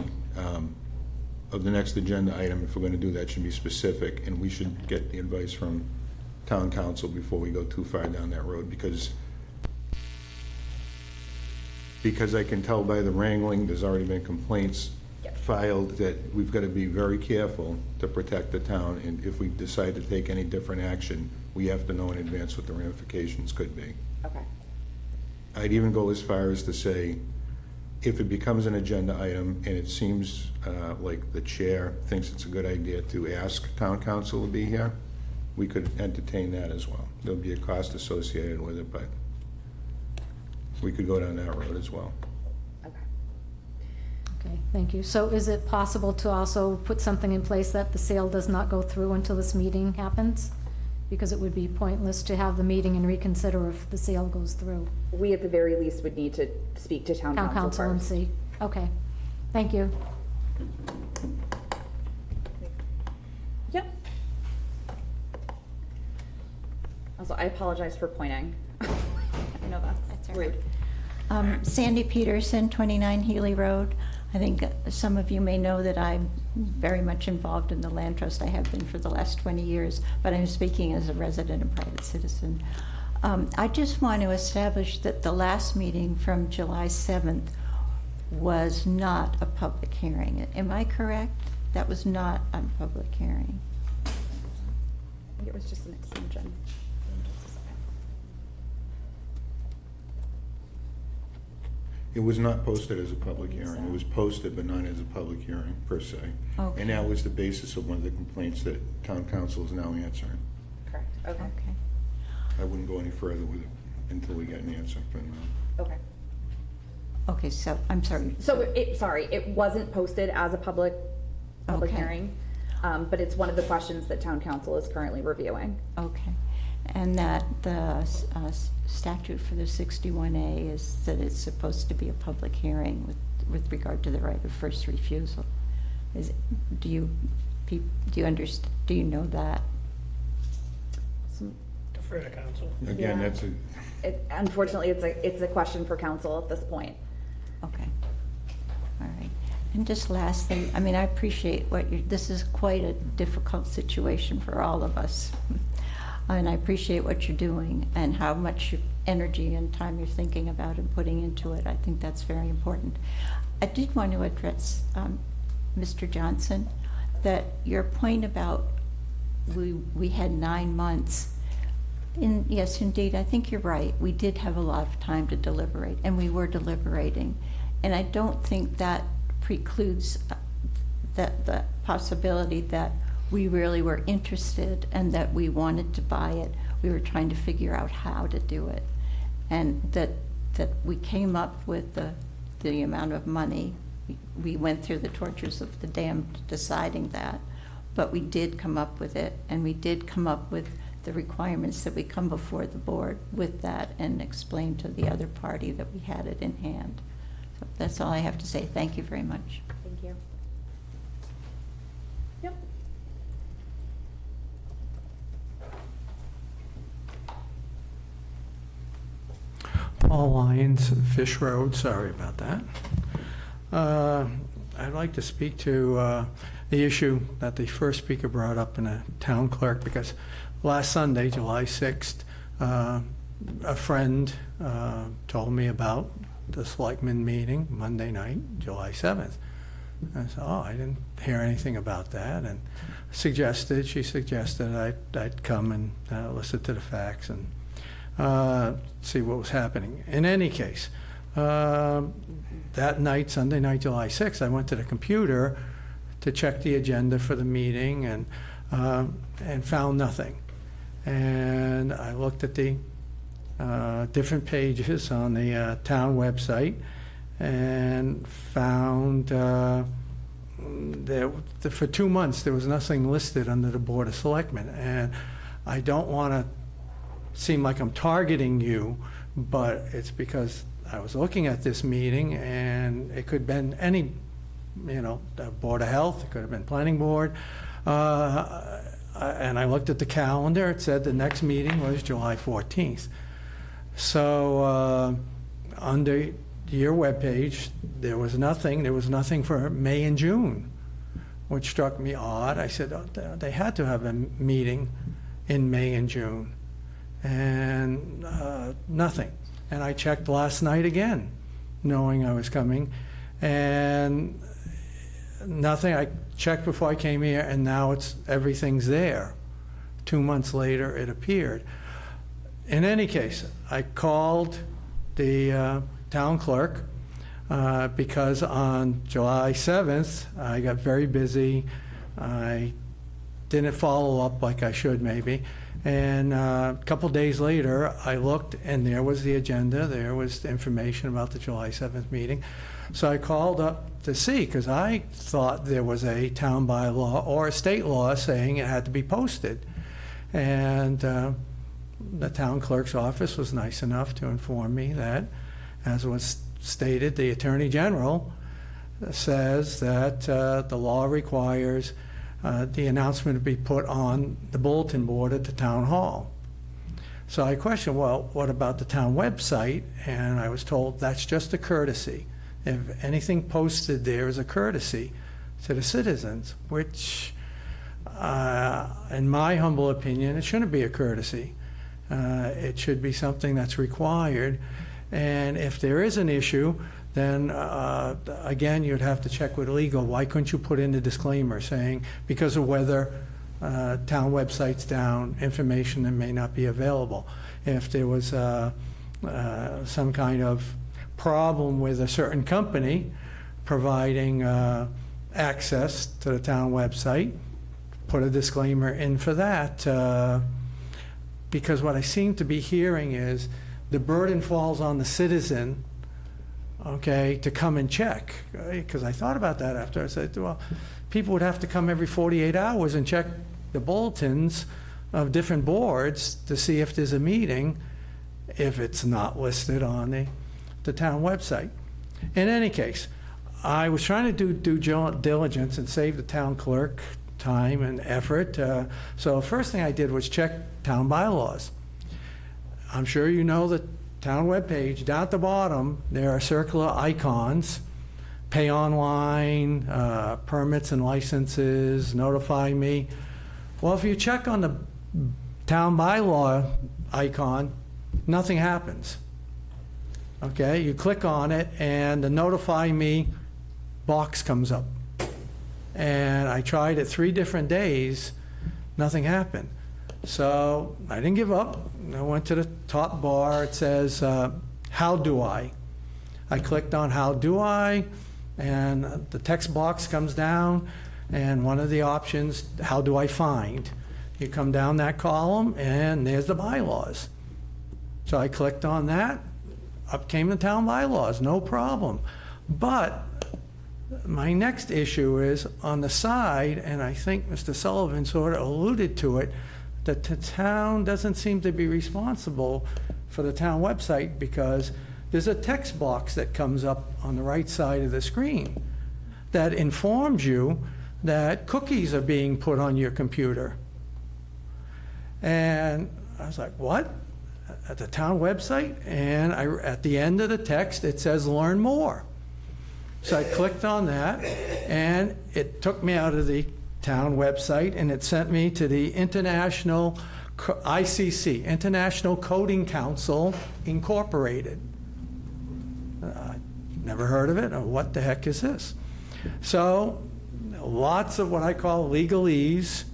S9: next agenda item, if we're going to do that, should be specific, and we should get the advice from town council before we go too far down that road, because I can tell by the wrangling, there's already been complaints filed that we've got to be very careful to protect the town, and if we decide to take any different action, we have to know in advance what the ramifications could be.
S2: Okay.
S9: I'd even go as far as to say, if it becomes an agenda item and it seems like the chair thinks it's a good idea to ask town council to be here, we could entertain that as well. There'll be a cost associated with it, but we could go down that road as well.
S2: Okay.
S3: Okay, thank you. So is it possible to also put something in place that the sale does not go through until this meeting happens? Because it would be pointless to have the meeting and reconsider if the sale goes through.
S2: We, at the very least, would need to speak to town
S3: Town
S2: council
S3: council and
S2: first.
S3: see. Okay, thank you.
S2: Yep. Also, I apologize for pointing. I know that's rude.
S11: Sandy Peterson, 29 Healy Road. I think some of you may know that I'm very much involved in the land trust. I have been for the last 20 years, but I'm speaking as a resident and private citizen. I just want to establish that the last meeting from July 7th was not a public hearing. Am I correct? That was not a public hearing.
S2: I think it was just an extension.
S9: It was not posted as a public hearing. It was posted, but not as a public hearing, per se.
S11: Okay.
S9: And that was the basis of one of the complaints that town council is now answering.
S2: Correct, okay,
S11: Okay.
S9: I wouldn't go any further with it until we get an answer from them.
S2: okay.
S11: Okay, so, I'm sorry.
S2: So it wasn't posted as a public
S11: Okay.
S2: hearing, but it's one of the questions that town council is currently reviewing.
S11: Okay. And that the statute for the 61A is that it's supposed to be a public hearing with regard to the right of first refusal. Do you understand, do you know that?
S1: Defer to council.
S9: Again,
S2: Yeah.
S9: that's
S2: Unfortunately, it's a question for council at this point.
S11: Okay. All right. And just lastly, I mean, I appreciate this is quite a difficult situation for all of us. And I appreciate what you're doing and how much energy and time you're thinking about and putting into it. I think that's very important. I did want to address, Mr. Johnson, that your point about we had 9 months. Yes, indeed, I think you're right. We did have a lot of time to deliberate, and we were deliberating. And I don't think that precludes the possibility that we really were interested and that we wanted to buy it. We were trying to figure out how to do it. And that we came up with the amount of money. We went through the tortures of the damned deciding that. But we did come up with it, and we did come up with the requirements that we come before the board with that and explain to the other party that we had it in hand. So that's all I have to say. Thank you very much.
S2: Thank you. Yep.
S12: Paul Lyons, Fish Road, sorry about that. I'd like to speak to the issue that the first speaker brought up in a town clerk, because last Sunday, July 6th, a friend told me about the Selectmen meeting Monday night, July 7th. I said, oh, I didn't hear anything about that, and she suggested I'd come and listen to the facts and see what was happening. In any case, that night, Sunday night, July 6th, I went to the computer to check the agenda for the meeting and found nothing. And I looked at the different pages on the town website and found that for 2 months there was nothing listed under the Board of Selectmen. And I don't want to seem like I'm targeting you, but it's because I was looking at this meeting and it could have been any, the Board of Health, it could have been Planning Board. And I looked at the calendar, it said the next meeting was July 14th. So under your webpage, there was nothing for May and June, which struck me odd. I said, oh, they had to have a meeting in May and June, and nothing. And I checked last night again, knowing I was coming, and nothing. I checked before I came here, and now everything's there. 2 months later, it appeared. In any case, I called the town clerk because on July 7th, I got very busy. I didn't follow up like I should maybe. And a couple days later, I looked, and there was the agenda. There was the information about the July 7th meeting. So I called up to see, because I thought there was a town bylaw or a state law saying it had to be posted. And the town clerk's office was nice enough to inform me that, as was stated, the Attorney General says that the law requires the announcement to be put on the bulletin board at the town hall. So I questioned, well, what about the town website? And I was told that's just a courtesy. If anything posted there is a courtesy to the citizens, which, in my humble opinion, it shouldn't be a courtesy. It should be something that's required. And if there is an issue, then again, you'd have to check with legal. Why couldn't you put in the disclaimer saying, because of weather, town website's down, information that may not be available? If there was some kind of problem with a certain company providing access to the town website, put a disclaimer in for that. Because what I seem to be hearing is the burden falls on the citizen, okay, to come and check. Because I thought about that after. I said, well, people would have to come every 48 hours and check the bulletins of different boards to see if there's a meeting, if it's not listed on the town website. In any case, I was trying to do due diligence and save the town clerk time and effort. So the first thing I did was check town bylaws. I'm sure you know the town webpage. Down at the bottom, there are circular icons: pay online, permits and licenses, notify me. Well, if you check on the town bylaw icon, nothing happens. Okay, you click on it, and the notify me box comes up. And I tried it 3 different days, nothing happened. So I didn't give up. I went to the top bar. It says, how do I? I clicked on how do I, and the text box comes down, and one of the options, how do I find? You come down that column, and there's the bylaws. So I clicked on that. Up came the town bylaws, no problem. But my next issue is on the side, and I think Mr. Sullivan sort of alluded to it, that the town doesn't seem to be responsible for the town website, because there's a text box that comes up on the right side of the screen that informs you that cookies are being put on your computer. And I was like, what? At the town website? And at the end of the text, it says learn more. So I clicked on that, and it took me out of the town website, and it sent me to the International ICC, International Coding Council Incorporated. Never heard of it. What the heck is this? So lots of what I call legalese,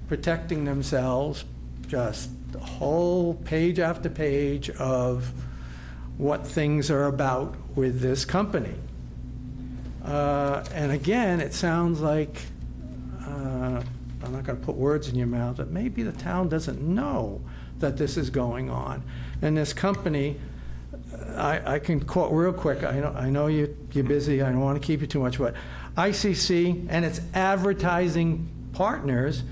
S12: protecting themselves, just a whole page after page of what things are about with this company. And again, it sounds like, I'm not going to put words in your mouth, but maybe the town doesn't know that this is going on. And this company, I can quote real quick. I know you're busy. I don't want to keep you too much, but ICC and its advertising partners,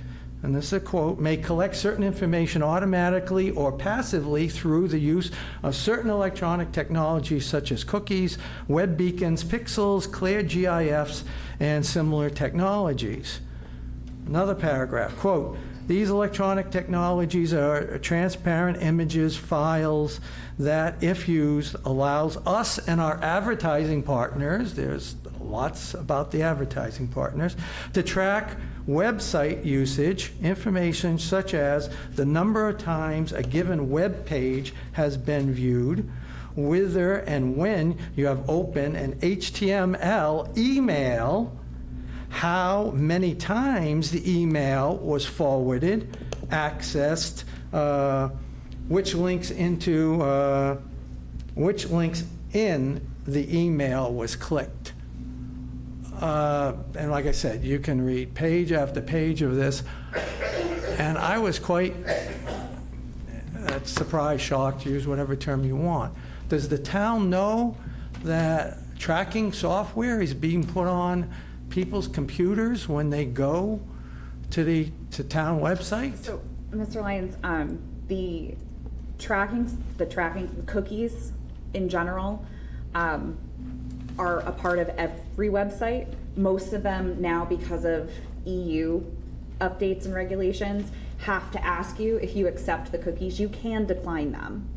S12: and this is a quote, may collect certain information automatically or passively through the use of certain electronic technologies such as cookies, web beacons, pixels, clear GIFs, and similar technologies. Another paragraph, quote, these electronic technologies are transparent images, files that, if used, allows us and our advertising partners, there's lots about the advertising partners, to track website usage, information such as the number of times a given web page has been viewed, whether and when you have opened an HTML email, how many times the email was forwarded, accessed, which links in the email was clicked. And like I said, you can read page after page of this, and I was quite surprised, shocked, use whatever term you want. Does the town know that tracking software is being put on people's computers when they go to the town website?
S2: So, Mr. Lyons, the tracking cookies in general are a part of every website. Most of them now, because of EU updates and regulations, have to ask you if you accept the cookies. You can decline them.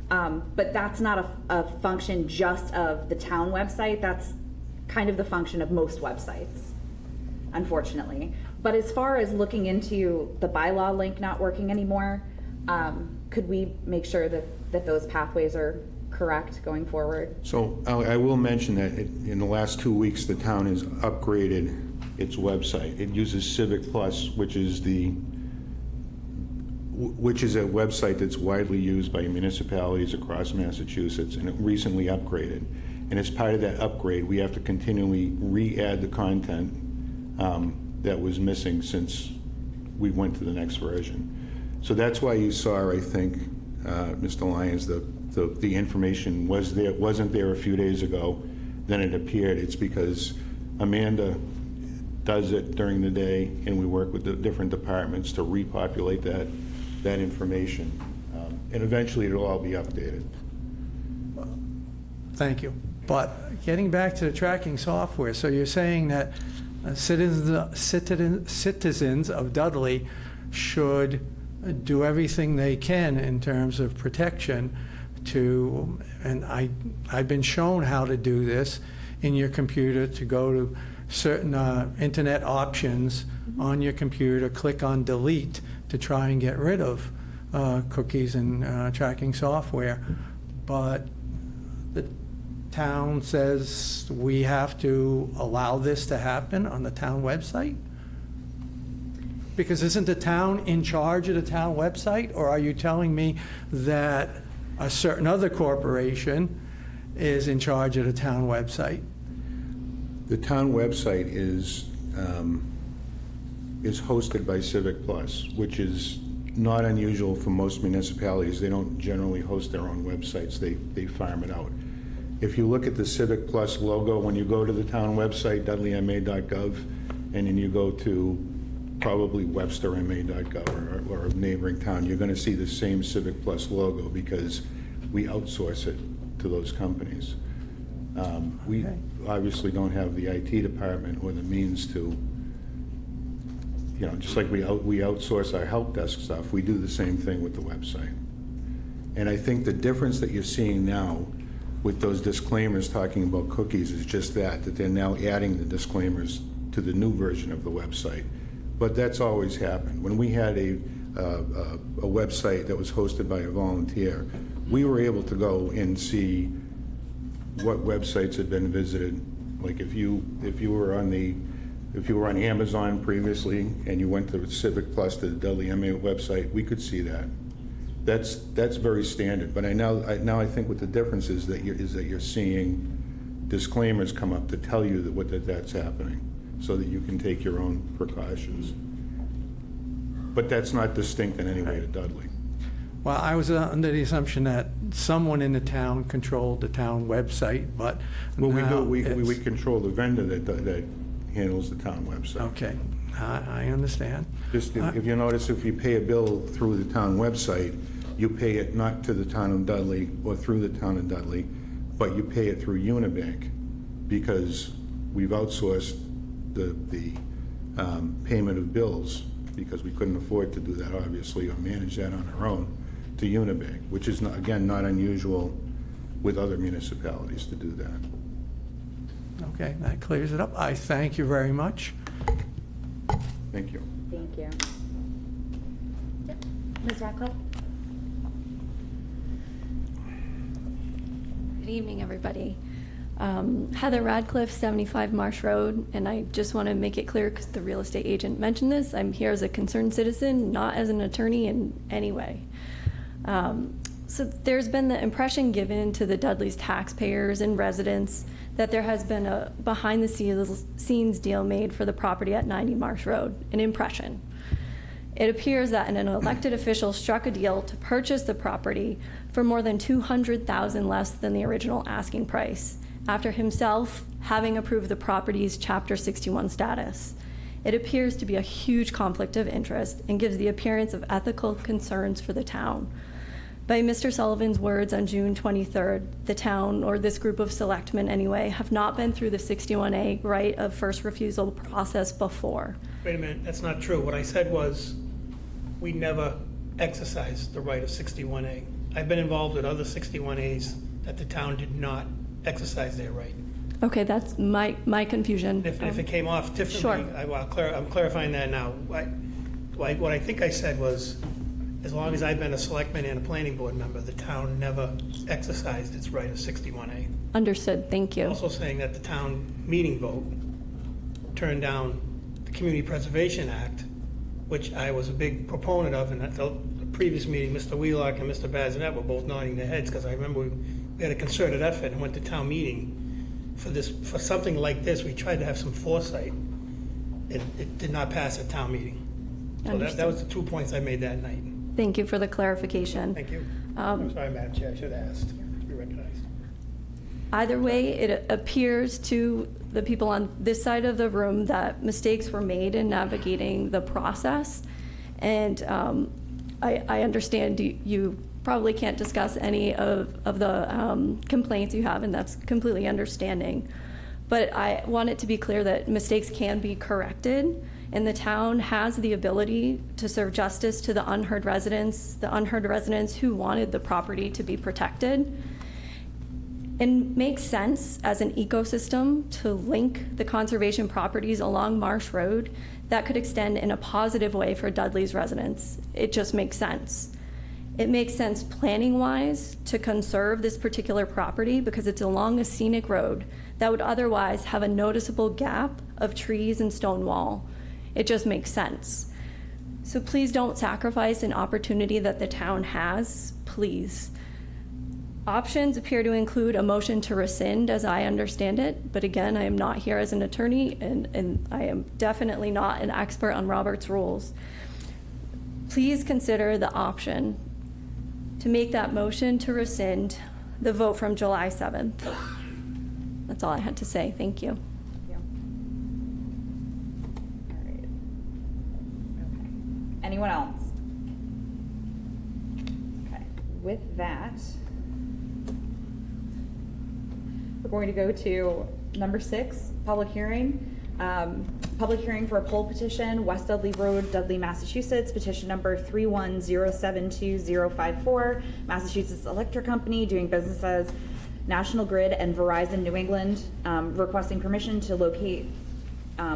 S2: But that's not a function just of the town website. That's kind of the function of most websites, unfortunately. But as far as looking into the bylaw link not working anymore, could we make sure that those pathways are correct going forward?
S9: So I will mention that in the last 2 weeks, the town has upgraded its website. It uses Civic Plus, which is a website that's widely used by municipalities across Massachusetts, and it recently upgraded. And as part of that upgrade, we have to continually re-add the content that was missing since we went to the next version. So that's why you saw, I think, Mr. Lyons, the information wasn't there a few days ago, then it appeared. It's because Amanda does it during the day, and we work with the different departments to repopulate that information. And eventually it'll all be updated.
S12: Thank you. But getting back to the tracking software, so you're saying that citizens of Dudley should do everything they can in terms of protection and I've been shown how to do this in your computer, to go to certain internet options on your computer, click on delete to try and get rid of cookies and tracking software. But the town says we have to allow this to happen on the town website? Because isn't the town in charge of the town website? Or are you telling me that a certain other corporation is in charge of the town website?
S9: The town website is hosted by Civic Plus, which is not unusual for most municipalities. They don't generally host their own websites. They farm it out. If you look at the Civic Plus logo, when you go to the town website, dudleyma.gov, and then you go to probably websterma.gov or a neighboring town, you're going to see the same Civic Plus logo because we outsource it to those companies. We obviously don't have the IT department or the means to, just like we outsource our help desk stuff, we do the same thing with the website. And I think the difference that you're seeing now with those disclaimers talking about cookies is just that they're now adding the disclaimers to the new version of the website. But that's always happened. When we had a website that was hosted by a volunteer, we were able to go and see what websites had been visited. Like if you were on Amazon previously and you went to Civic Plus to the Dudley MA website, we could see that. That's very standard. But now I think what the difference is that you're seeing disclaimers come up to tell you that's happening, so that you can take your own precautions. But that's not distinct in any way to Dudley.
S12: Well, I was under the assumption that someone in the town controlled the town website, but
S9: Well, we
S12: now
S9: do. We
S12: it's-
S9: control the vendor that handles the town website.
S12: Okay, I understand.
S9: Just if you notice, if you pay a bill through the town website, you pay it not to the town of Dudley or through the town of Dudley, but you pay it through Unibank, because we've outsourced the payment of bills, because we couldn't afford to do that, obviously, or manage that on our own, to Unibank, which is, not unusual with other municipalities to do that.
S12: Okay, that clears it up. I thank you very much.
S9: Thank you.
S2: Thank you. Ms. Radcliffe?
S3: Good evening, everybody. Heather Radcliffe, 75 Marsh Road, and I just want to make it clear, because the real estate agent mentioned this, I'm here as a concerned citizen, not as an attorney in any way. So there's been the impression given to the Dudley's taxpayers and residents
S13: that there has been a behind-the-scenes deal made for the property at 90 Marsh Road, an impression. It appears that an elected official struck a deal to purchase the property for more than $200,000 less than the original asking price, after himself having approved the property's Chapter 61 status. It appears to be a huge conflict of interest and gives the appearance of ethical concerns for the town. By Mr. Sullivan's words on June 23rd, the town, or this group of selectmen anyway, have not been through the 61A right of first refusal process before.
S1: Wait a minute, that's not true. What I said was, we never exercised the right of 61A. I've been involved with other 61As that the town did not exercise their right.
S13: Okay, that's my confusion.
S1: If it came off differently,
S13: Sure.
S1: I'm clarifying that now. What I think I said was, as long as I've been a selectman and a planning board member, the town never exercised its right of 61A.
S13: Understood, thank you.
S1: Also saying that the town meeting vote turned down the Community Preservation Act, which I was a big proponent of, and at the previous meeting, Mr. Wheelock and Mr. Bazinet were both nodding their heads, because I remember we had a concerted effort and went to town meeting for something like this. We tried to have some foresight. It did not pass at town meeting. So that was the 2 points I made that night.
S13: Thank you for the clarification.
S1: Thank you. I'm sorry, Madam Chair, I should have asked to be recognized.
S13: Either way, it appears to the people on this side of the room that mistakes were made in navigating the process. And I understand you probably can't discuss any of the complaints you have, and that's completely understanding. But I want it to be clear that mistakes can be corrected, and the town has the ability to serve justice to the unheard residents who wanted the property to be protected. It makes sense as an ecosystem to link the conservation properties along Marsh Road that could extend in a positive way for Dudley's residents. It just makes sense. It makes sense planning-wise to conserve this particular property because it's along a scenic road that would otherwise have a noticeable gap of trees and stone wall. It just makes sense. So please don't sacrifice an opportunity that the town has, please. Options appear to include a motion to rescind, as I understand it, but again, I am not here as an attorney, and I am definitely not an expert on Robert's rules. Please consider the option to make that motion to rescind the vote from July 7th. That's all I had to say. Thank you.
S2: Anyone else? Okay, with that, we're going to go to number 6, public hearing. Public hearing for a poll petition, West Dudley Road, Dudley, Massachusetts, petition number 310720054, Massachusetts Electric Company doing business as National Grid and Verizon New England, requesting permission to locate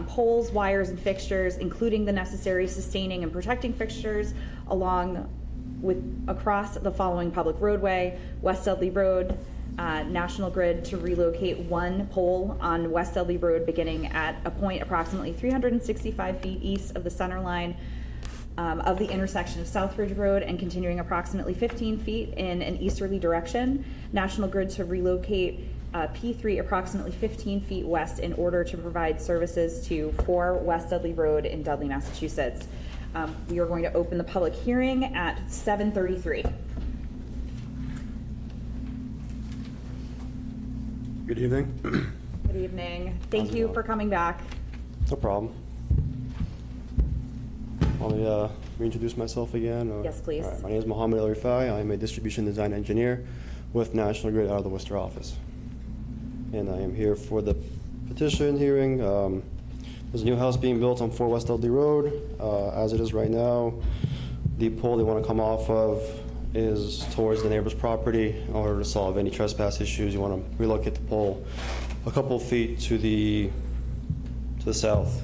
S2: poles, wires, and fixtures, including the necessary sustaining and protecting fixtures across the following public roadway: West Dudley Road, National Grid to relocate one pole on West Dudley Road beginning at a point approximately 365 feet east of the center line of the intersection of Southbridge Road and continuing approximately 15 feet in an easterly direction. National Grid to relocate P3 approximately 15 feet west in order to provide services to 4 West Dudley Road in Dudley, Massachusetts. We are going to open the public hearing at 7:33.
S14: Good evening.
S2: Good evening. Thank you for coming back.
S14: No problem. Want me to reintroduce myself again? Or?
S2: Yes, please.
S14: All right, my name is Mohammed El Rifai. I'm a distribution design engineer with National Grid out of the Worcester office. And I am here for the petition hearing. There's a new house being built on 4 West Dudley Road. As it is right now, the pole they want to come off of is towards the neighbor's property. In order to solve any trespass issues, you want to relocate the pole a couple feet to the south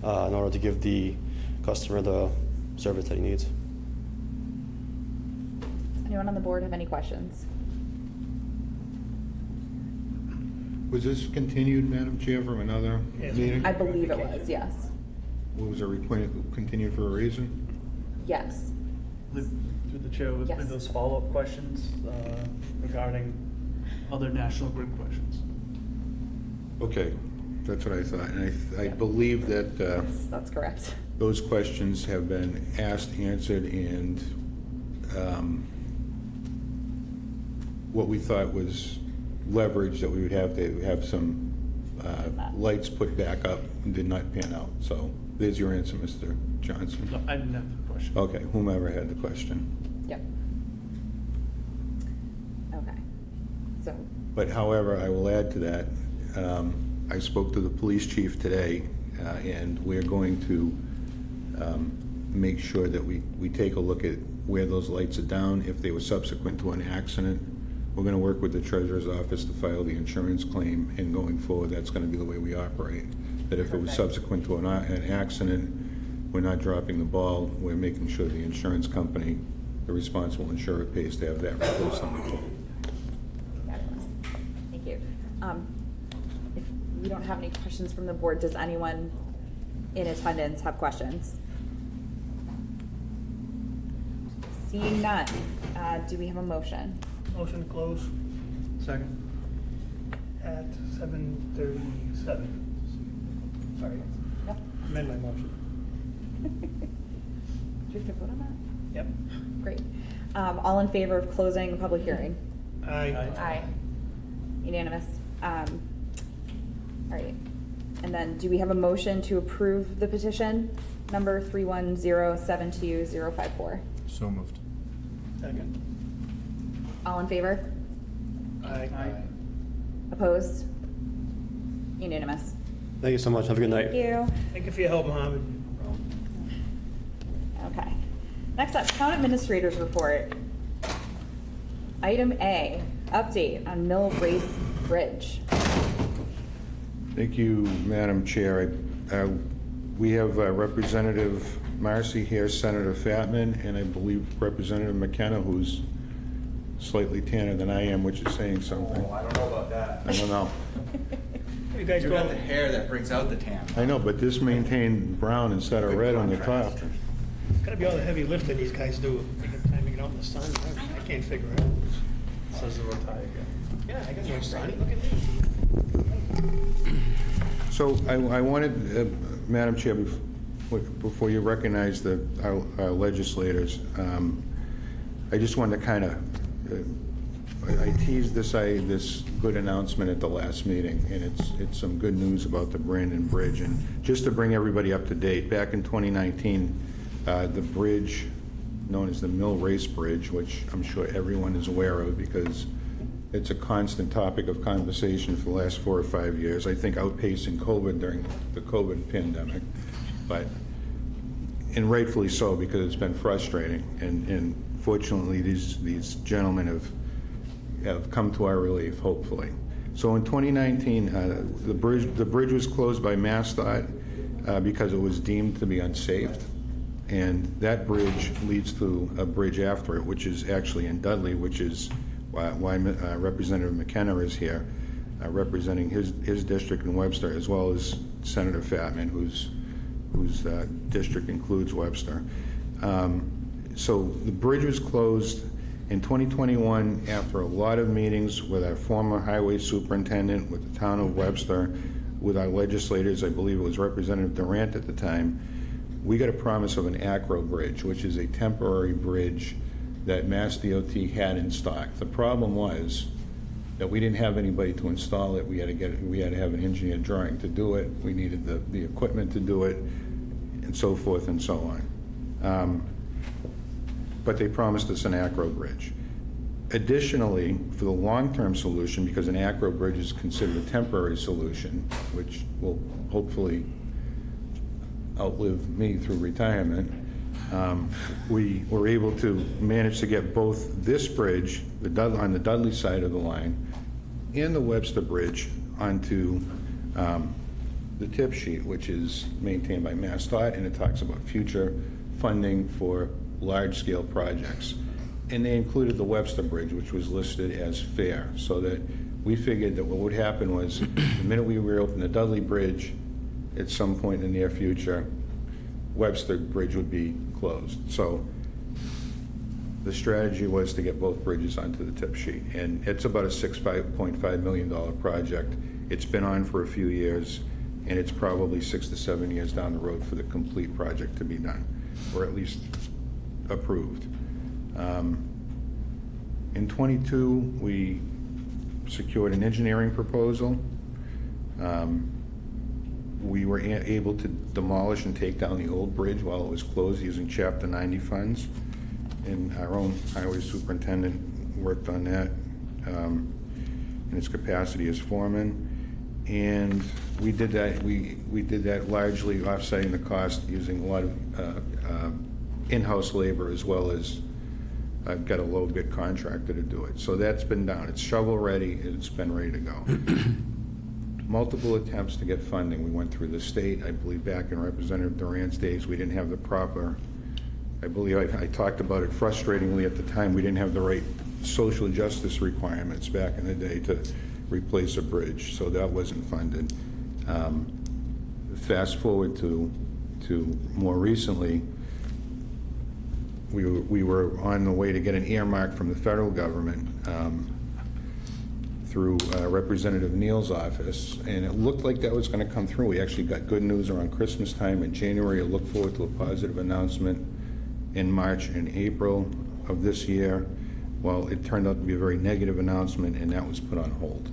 S14: in order to give the customer the service that he needs.
S2: Anyone on the board have any questions?
S9: Was this continued, Madam Chair, from another meeting?
S2: I believe it was, yes.
S9: Was it continued for a reason?
S2: Yes.
S8: Through the chair, with
S2: Yes.
S8: those follow-up questions regarding other National Grid questions.
S9: Okay, that's what I thought, and I believe that
S2: That's correct.
S9: those questions have been asked, answered, and what we thought was leverage that we would have to have some lights put back up did not pan out. So there's your answer, Mr. Johnson.
S1: No, I didn't have the question.
S9: Okay, whomever had the question.
S2: Yep. Okay. So,
S9: But however, I will add to that, I spoke to the police chief today, and we're going to make sure that we take a look at where those lights are down, if they were subsequent to an accident. We're gonna work with the treasurer's office to file the insurance claim, and going forward, that's gonna be the way we operate. That if it was subsequent to an accident, we're not dropping the ball, we're making sure the insurance company, the responsible insurer, pays to have that replaced on the pole.
S2: fabulous. Thank you. If we don't have any questions from the board, does anyone in attendance have questions? Seeing none, do we have a motion?
S1: Motion to close.
S8: Second.
S1: At 7:37. Sorry,
S2: Yep.
S1: amend my motion.
S2: Do you have to vote on that?
S1: Yep.
S2: Great. All in favor of closing the public hearing?
S1: Aye.
S2: Aye. Unanimous. All right. And then do we have a motion to approve the petition number 31072-054?
S15: So moved.
S1: Second.
S2: All in favor?
S1: Aye.
S2: Opposed? Unanimous.
S14: Thank you so much. Have a good night.
S2: Thank you.
S1: Thank you for your help, Mohammed.
S2: Okay. Next up, Town Administrator's Report. Item A, update on Mill Race Bridge.
S9: Thank you, Madam Chair. We have Representative Marcy here, Senator Fatman, and I believe Representative McKenna, who's slightly tanner than I am, which is saying something.
S15: Oh, I don't know about that.
S9: I don't know.
S1: You guys
S15: You
S1: go.
S15: got the hair that brings out the tan.
S9: I know, but this maintained brown instead of
S15: Good
S9: red on the
S15: contrast.
S9: top.
S1: Gotta be all the heavy lifting these guys do. Taking time to get out in the sun. I can't figure it out.
S15: Says the tie again.
S1: Yeah, I got no sun. Look at me.
S9: So I wanted, Madam Chair, before you recognize our legislators, I just wanted to kind of, I teased this good announcement at the last meeting, and it's some good news about the Brandon Bridge. And just to bring everybody up to date, back in 2019, the bridge known as the Mill Race Bridge, which I'm sure everyone is aware of because it's a constant topic of conversation for the last 4 or 5 years, I think outpacing COVID during the COVID pandemic, and rightfully so because it's been frustrating. And fortunately, these gentlemen have come to our relief, hopefully. So in 2019, the bridge was closed by MassDOT because it was deemed to be unsafe. And that bridge leads to a bridge after it, which is actually in Dudley, which is why Representative McKenna is here, representing his district in Webster, as well as Senator Fatman, whose district includes Webster. So the bridge was closed in 2021 after a lot of meetings with our former highway superintendent, with the town of Webster, with our legislators. I believe it was Representative Durant at the time. We got a promise of an acro bridge, which is a temporary bridge that Mass DOT had in stock. The problem was that we didn't have anybody to install it. We had to have an engineer drawing to do it. We needed the equipment to do it, and so forth and so on. But they promised us an acro bridge. Additionally, for the long-term solution, because an acro bridge is considered a temporary solution, which will hopefully outlive me through retirement, we were able to manage to get both this bridge, on the Dudley side of the line, and the Webster Bridge onto the tip sheet, which is maintained by MassDOT, and it talks about future funding for large-scale projects. And they included the Webster Bridge, which was listed as fair, so that we figured that what would happen was the minute we reopened the Dudley Bridge, at some point in the near future, Webster Bridge would be closed. So the strategy was to get both bridges onto the tip sheet. And it's about a $6.5 million project. It's been on for a few years, and it's probably 6 to 7 years down the road for the complete project to be done, or at least approved. In '22, we secured an engineering proposal. We were able to demolish and take down the old bridge while it was closed using Chapter 90 funds. And our own highway superintendent worked on that in its capacity as foreman. And we did that. We did that largely offsetting the cost using a lot of in-house labor, as well as I've got a low bid contractor to do it. So that's been done. It's shovel ready. It's been ready to go. Multiple attempts to get funding. We went through the state. I believe back in Representative Durant's days, we didn't have the proper, I believe I talked about it frustratingly at the time, we didn't have the right social justice requirements back in the day to replace a bridge, so that wasn't funded. Fast forward to more recently, we were on the way to get an earmark from the federal government through Representative Neal's office, and it looked like that was going to come through. We actually got good news around Christmas time in January. I look forward to a positive announcement in March and April of this year. Well, it turned out to be a very negative announcement, and that was put on hold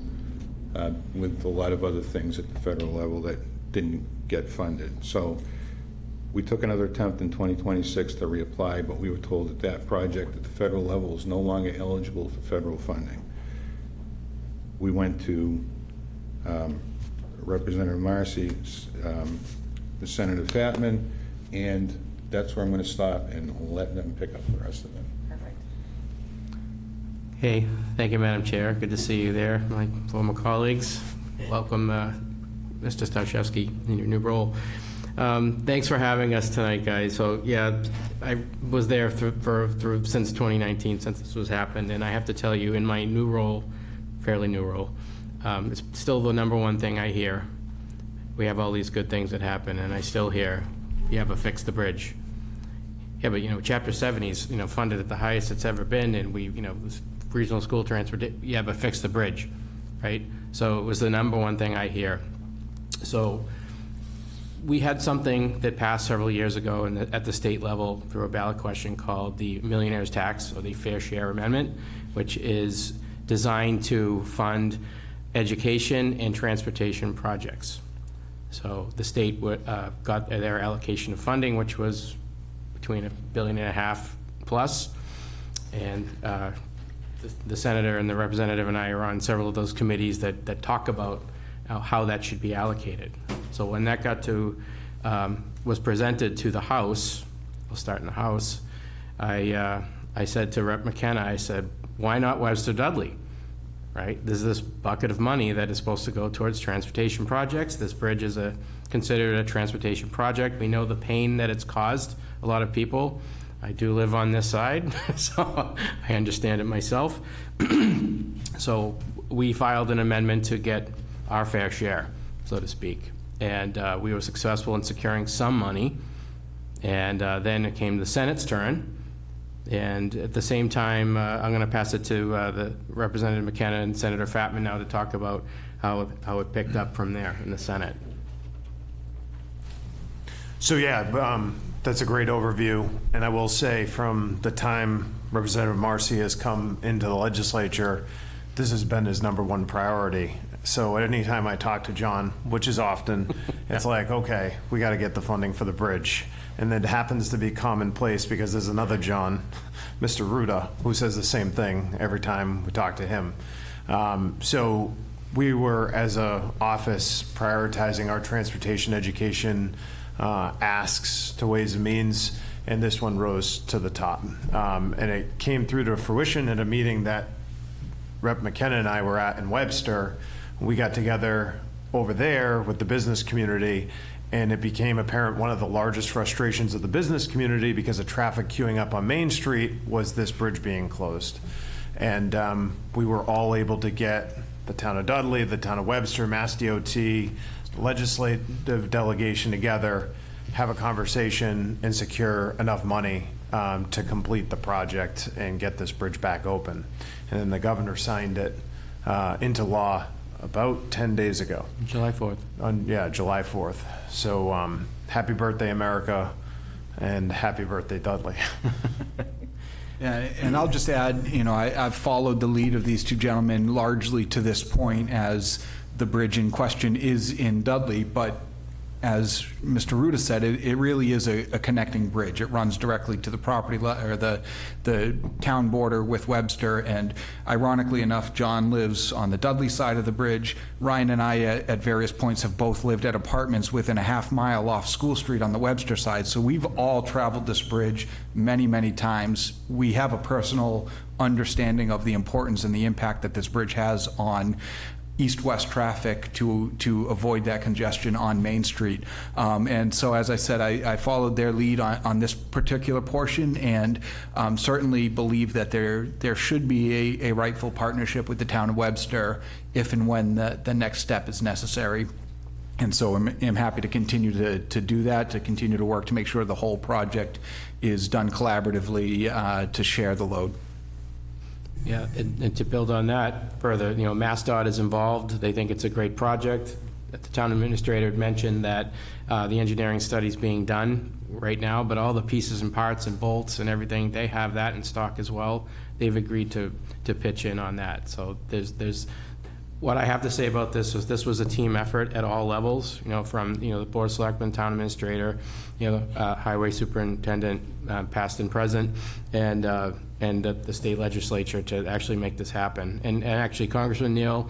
S9: with a lot of other things at the federal level that didn't get funded. So we took another attempt in 2026 to reapply, but we were told that that project at the federal level is no longer eligible for federal funding. We went to Representative Marcy, the Senator Fatman, and that's where I'm going to stop and let them pick up the rest of it.
S2: Perfect.
S16: Hey, thank you, Madam Chair. Good to see you there, my former colleagues. Welcome, Mr. Staszewski, in your new role. Thanks for having us tonight, guys. So, yeah, I was there through since 2019, since this was happened, and I have to tell you, in my new role, fairly new role, it's still the number one thing I hear. We have all these good things that happen, and I still hear, yeah, but fix the bridge. Yeah, but, Chapter 70 is, funded at the highest it's ever been, and we, regional school transfer, yeah, but fix the bridge, right? So it was the number one thing I hear. So we had something that passed several years ago at the state level through a ballot question called the Millionaire's Tax, or the Fair Share Amendment, which is designed to fund education and transportation projects. So the state got their allocation of funding, which was between $1.5 billion plus, and the senator and the representative and I are on several of those committees that talk about how that should be allocated. So when that was presented to the House, we'll start in the House, I said to Rep. McKenna, I said, why not Webster Dudley, right? There's this bucket of money that is supposed to go towards transportation projects. This bridge is considered a transportation project. We know the pain that it's caused a lot of people. I do live on this side, so I understand it myself. So we filed an amendment to get our fair share, so to speak. And we were successful in securing some money. And then it came the Senate's turn. And at the same time, I'm going to pass it to the Representative McKenna and Senator Fatman now to talk about how it picked up from there in the Senate.
S17: So yeah, that's a great overview. And I will say, from the time Representative Marcy has come into the legislature, this has been his #1 priority. So at any time I talk to John, which is often, it's like, okay, we got to get the funding for the bridge. And it happens to be commonplace because there's another John, Mr. Ruda, who says the same thing every time we talk to him. So we were, as a office, prioritizing our transportation education asks to Ways and Means, and this one rose to the top. And it came through to fruition at a meeting that Rep. McKenna and I were at in Webster. We got together over there with the business community, and it became apparent one of the largest frustrations of the business community because of traffic queuing up on Main Street was this bridge being closed. And we were all able to get the town of Dudley, the town of Webster, Mass DOT, legislative delegation together, have a conversation, and secure enough money to complete the project and get this bridge back open. And then the governor signed it into law about 10 days ago.
S16: July 4th.
S17: Yeah, July 4th. So happy birthday, America, and happy birthday, Dudley.
S18: Yeah, and I'll just add, I've followed the lead of these two gentlemen largely to this point, as the bridge in question is in Dudley, but as Mr. Ruda said, it really is a connecting bridge. It runs directly to the property or the town border with Webster, and ironically enough, John lives on the Dudley side of the bridge. Ryan and I at various points have both lived at apartments within a half mile off School Street on the Webster side, so we've all traveled this bridge many, many times. We have a personal understanding of the importance and the impact that this bridge has on east-west traffic to avoid that congestion on Main Street. And so, as I said, I followed their lead on this particular portion, and certainly believe that there should be a rightful partnership with the town of Webster if and when the next step is necessary. And so I'm happy to continue to do that, to continue to work to make sure the whole project is done collaboratively to share the load.
S16: Yeah, and to build on that further, MassDOT is involved. They think it's a great project. The town administrator had mentioned that the engineering study is being done right now, but all the pieces and parts and bolts and everything, they have that in stock as well. They've agreed to pitch in on that. So there's what I have to say about this was a team effort at all levels, from, the Board of Selectmen, town administrator, highway superintendent, past and present, and the state legislature to actually make this happen. And actually, Congressman Neal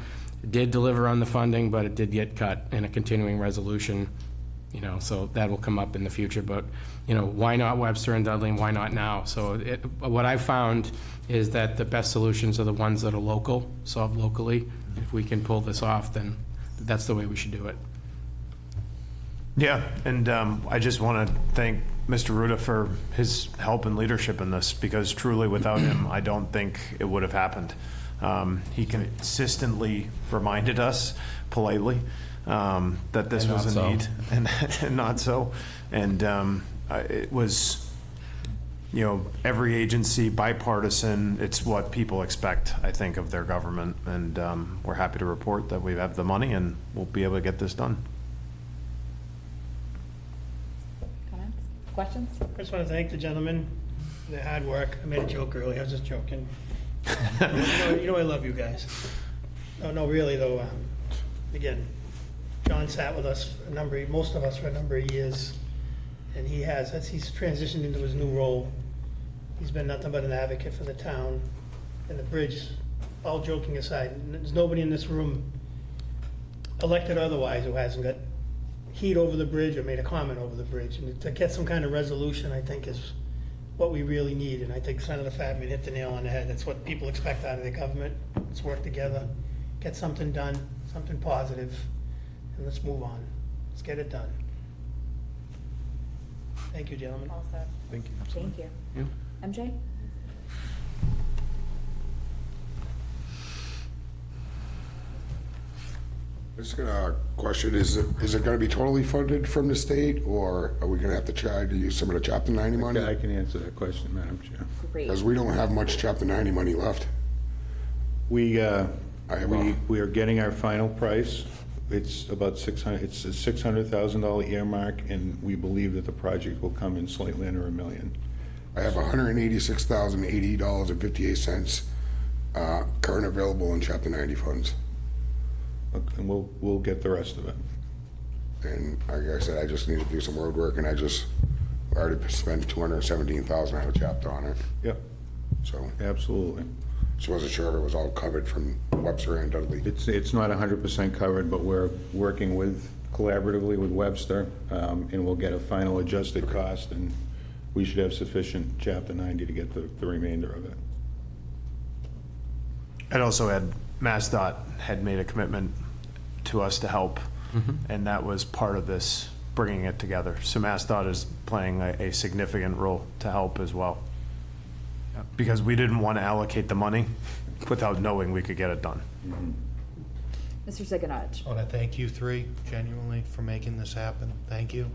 S16: did deliver on the funding, but it did get cut in a continuing resolution, so that will come up in the future. But, why not Webster and Dudley, and why not now? So what I've found is that the best solutions are the ones that are local, solved locally. If we can pull this off, then that's the way we should do it.
S17: Yeah, and I just want to thank Mr. Ruda for his help and leadership in this, because truly without him, I don't think it would have happened. He consistently reminded us politely that this was a need, and not so. And it was, every agency, bipartisan. It's what people expect, I think, of their government. And we're happy to report that we have the money and we'll be able to get this done.
S2: Comments? Questions?
S1: I just want to thank the gentlemen for their hard work. I made a joke earlier. I was just joking. I love you guys. No, really though. Again, John sat with us most of us for a number of years, and as he's transitioned into his new role, he's been nothing but an advocate for the town and the bridge. All joking aside, there's nobody in this room, elected or otherwise, who hasn't got heat over the bridge or made a comment over the bridge. And to get some kind of resolution, I think, is what we really need. And I think Senator Fatman hit the nail on the head. That's what people expect out of the government. Let's work together, get something done, something positive, and let's move on. Let's get it done. Thank you, gentlemen.
S2: All set.
S5: Thank you.
S2: Thank you.
S5: Yeah.
S2: MJ?
S19: Just got a question, is it going to be totally funded from the state, or are we going to have to try to use some of the Chapter 90 money?
S9: I can answer that question, Madam Chair.
S2: Great.
S19: Because we don't have much Chapter 90 money left.
S9: We are getting our final price. It's about it's a $600,000 earmark, and we believe that the project will come in slightly under $1 million.
S19: I have $186,080.58 current available in Chapter 90 funds.
S9: And we'll get the rest of it.
S19: And like I said, I just need to do some road work, and I already spent $217,000 out of Chapter on it.
S9: Yep.
S19: So
S9: absolutely.
S19: Just wasn't sure if it was all covered from Webster and Dudley.
S9: It's not 100% covered, but we're working collaboratively with Webster, and we'll get a final adjusted cost, and we should have sufficient Chapter 90 to get the remainder of it.
S17: I'd also add, MassDOT had made a commitment to us to help, and that was part of this, bringing it together. So MassDOT is playing a significant role to help as well. Because we didn't want to allocate the money without knowing we could get it done.
S2: Mr. Siganaj.
S4: I want to thank you three genuinely for making this happen. Thank you.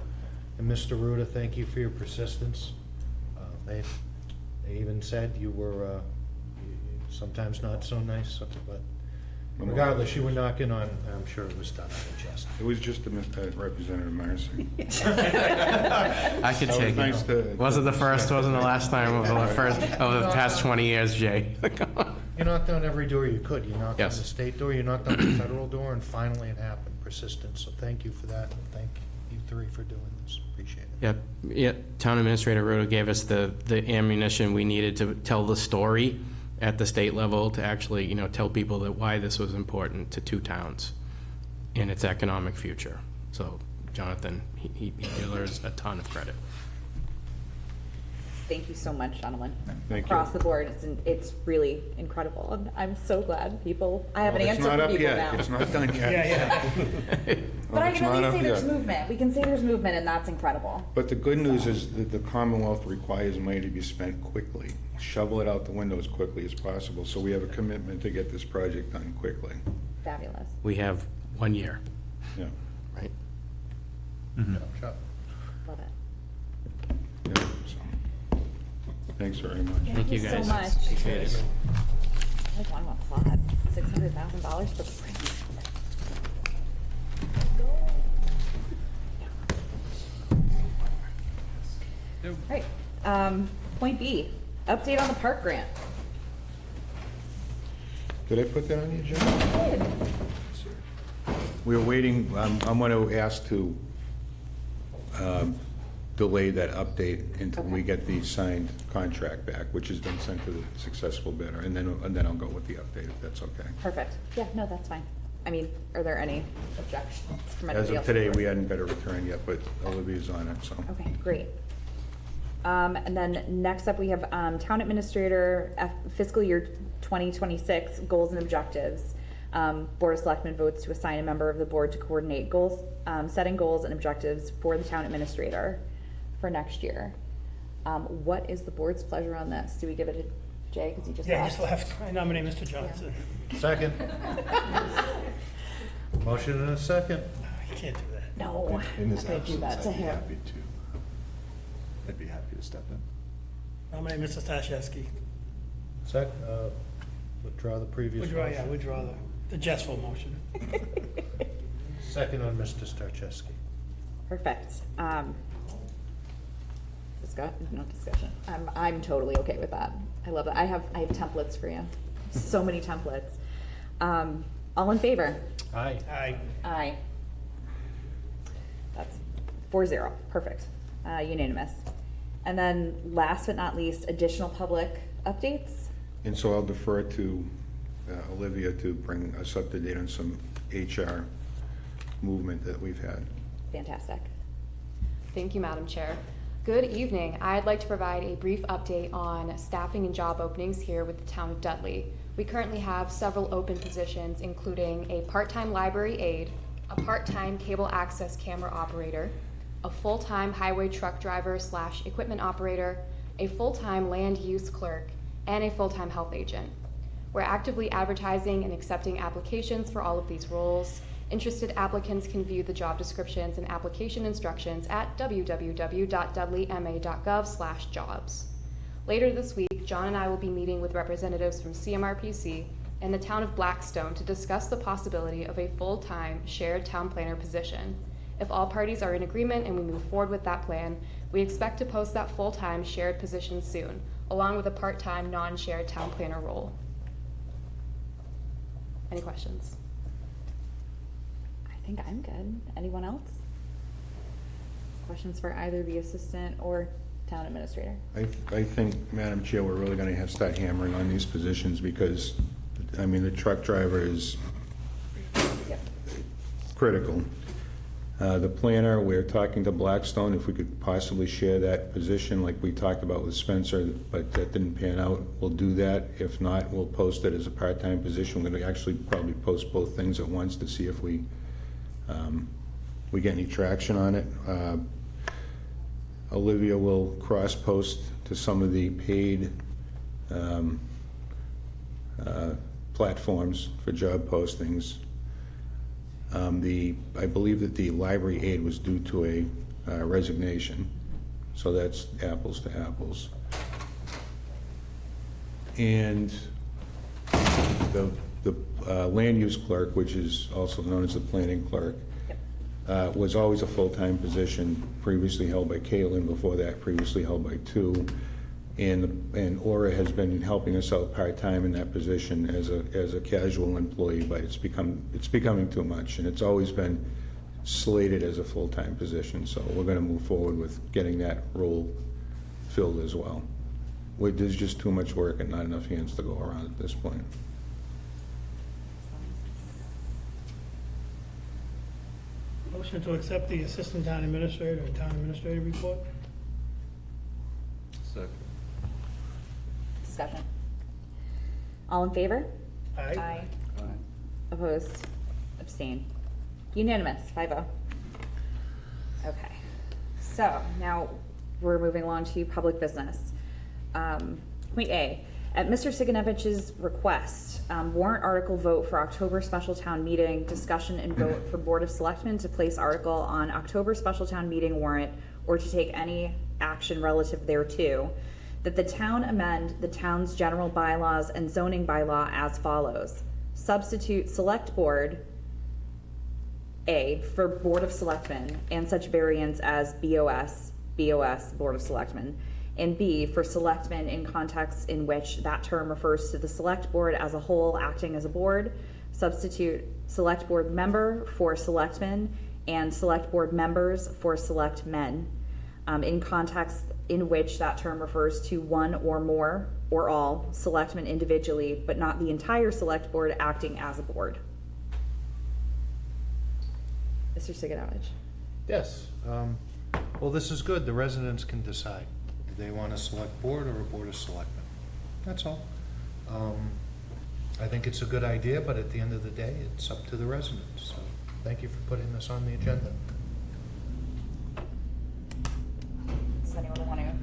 S4: And Mr. Ruda, thank you for your persistence. They even said you were sometimes not so nice, but Regardless, you were knocking on, I'm sure it was done on the chest.
S9: It was just a Representative Marcy.
S16: I could
S9: That was
S16: take
S9: nice
S16: it.
S9: to-
S16: Wasn't the first, wasn't the last time, over the past 20 years, Jay.
S4: You knocked on every door you could. You knocked on
S16: Yes.
S4: the state door, you knocked on the federal door, and finally it happened. Persistence. So thank you for that, and thank you three for doing this. Appreciate it.
S16: Yeah, Town Administrator Roto gave us the ammunition we needed to tell the story at the state level to actually, tell people that why this was important to two towns in its economic future. So Jonathan, he deserves a ton of credit.
S2: Thank you so much, gentlemen.
S9: Thank
S2: Across
S9: you.
S2: the board, it's really incredible. And I'm so glad I have an
S9: Well,
S2: answer for people now.
S9: It's not done yet.
S2: Yeah. But I
S9: It's
S2: can
S9: not
S2: at least
S9: up
S2: say there's
S9: yet.
S2: movement. We can say there's movement, and that's incredible.
S9: But the good news is that the Commonwealth requires money to be spent quickly. Shovel it out the window as quickly as possible, so we have a commitment to get this project done quickly.
S2: Fabulous.
S16: We have 1 year.
S9: Yeah.
S16: Right?
S2: Love it.
S9: Yeah, so. Thanks very much.
S16: Thank you,
S2: so
S16: guys.
S2: much.
S16: Appreciate it.
S2: I just want to applaud. $600,000 for the bridge. Right. Point B, update on the park grant.
S9: Did I put that on the agenda? We were waiting, I'm going to ask to delay that update until we get the signed contract back, which has been sent to the successful bidder, and then I'll go with the update, if that's okay.
S2: Perfect. Yeah, no, that's fine. I mean, are there any objections from
S9: As
S2: anybody
S9: of
S2: else?
S9: today, we hadn't got a return yet, but Olivia's on it, so.
S2: Okay, great. And then next up, we have Town Administrator fiscal year 2026 goals and objectives. Board of Selectmen votes to assign a member of the board to coordinate goals, setting goals and objectives for the Town Administrator for next year. What is the board's pleasure on this? Do we give it to Jay, because he just
S1: Yeah,
S2: left?
S1: just left. I nominate Mr. Johnson.
S4: Second. Motion and a second.
S1: You can't do that.
S2: No,
S15: In this
S2: I do that
S15: absence,
S2: to
S15: I'd be
S2: him.
S15: happy to. I'd be happy to step in.
S1: Nominate Mr. Stashewski.
S4: Withdraw the previous motion.
S1: Withdraw the jestful motion.
S4: Second on Mr. Starcheski.
S2: Perfect. No discussion. I'm totally okay with that. I love it. I have templates for you. So many templates. All in favor?
S4: Aye.
S1: Aye.
S2: Aye. That's 4-0. Perfect. Unanimous. And then last but not least, additional public updates.
S9: And so I'll defer to Olivia to bring us up to date on some HR movement that we've had.
S2: Fantastic.
S20: Thank you, Madam Chair. Good evening. I'd like to provide a brief update on staffing and job openings here with the town of Dudley. We currently have several open positions, including a part-time library aide, a part-time cable access camera operator, a full-time highway truck driver / equipment operator, a full-time land use clerk, and a full-time health agent. We're actively advertising and accepting applications for all of these roles. Interested applicants can view the job descriptions and application instructions at www.dudleyma.gov/jobs. Later this week, John and I will be meeting with representatives from CMRPC and the town of Blackstone to discuss the possibility of a full-time shared town planner position. If all parties are in agreement and we move forward with that plan, we expect to post that full-time shared position soon, along with a part-time non-shared town planner role. Any questions?
S2: I think I'm good. Anyone else? Questions for either the assistant or town administrator?
S9: I think, Madam Chair, we're really going to start hammering on these positions because, I mean, the truck driver is critical. The planner, we're talking to Blackstone if we could possibly share that position like we talked about with Spencer, but that didn't pan out. We'll do that. If not, we'll post it as a part-time position. We're going to actually probably post both things at once to see if we get any traction on it. Olivia will cross-post to some of the paid platforms for job postings. I believe that the library aide was due to a resignation, so that's apples to apples. And the the land use clerk, which is also known as the planning clerk, was always a full-time position, previously held by Caitlin, before that previously held by two. And Aura has been helping us out part-time in that position as a casual employee, but it's becoming too much, and it's always been slated as a full-time position. So we're going to move forward with getting that role filled as well. There's just too much work and not enough hands to go around at this point.
S1: Motion to accept the assistant town administrator and town administrator report.
S15: Second.
S2: Discussion. All in favor?
S1: Aye.
S2: Opposed? Abstain. Unanimous, 5-0. Okay, so now we're moving along to public business. Point A, at Mr. Siganovich's request, warrant article vote for October special town meeting, discussion and vote for Board of Selectmen to place article on October special town meeting warrant or to take any action relative thereto, that the town amend the town's general bylaws and zoning bylaw as follows. Substitute select board, A, for Board of Selectmen, and such variants as BOS, Board of Selectmen, and B, for selectmen in contexts in which that term refers to the select board as a whole acting as a board. Substitute select board member for selectmen and select board members for selectmen, in contexts in which that term refers to one or more or all selectmen individually, but not the entire select board acting as a board. Mr. Siganovich.
S4: Yes. Well, this is good. The residents can decide. Do they want a select board or a board of selectmen? That's all. I think it's a good idea, but at the end of the day, it's up to the residents. So thank you for putting this on the agenda.
S2: Does anyone want to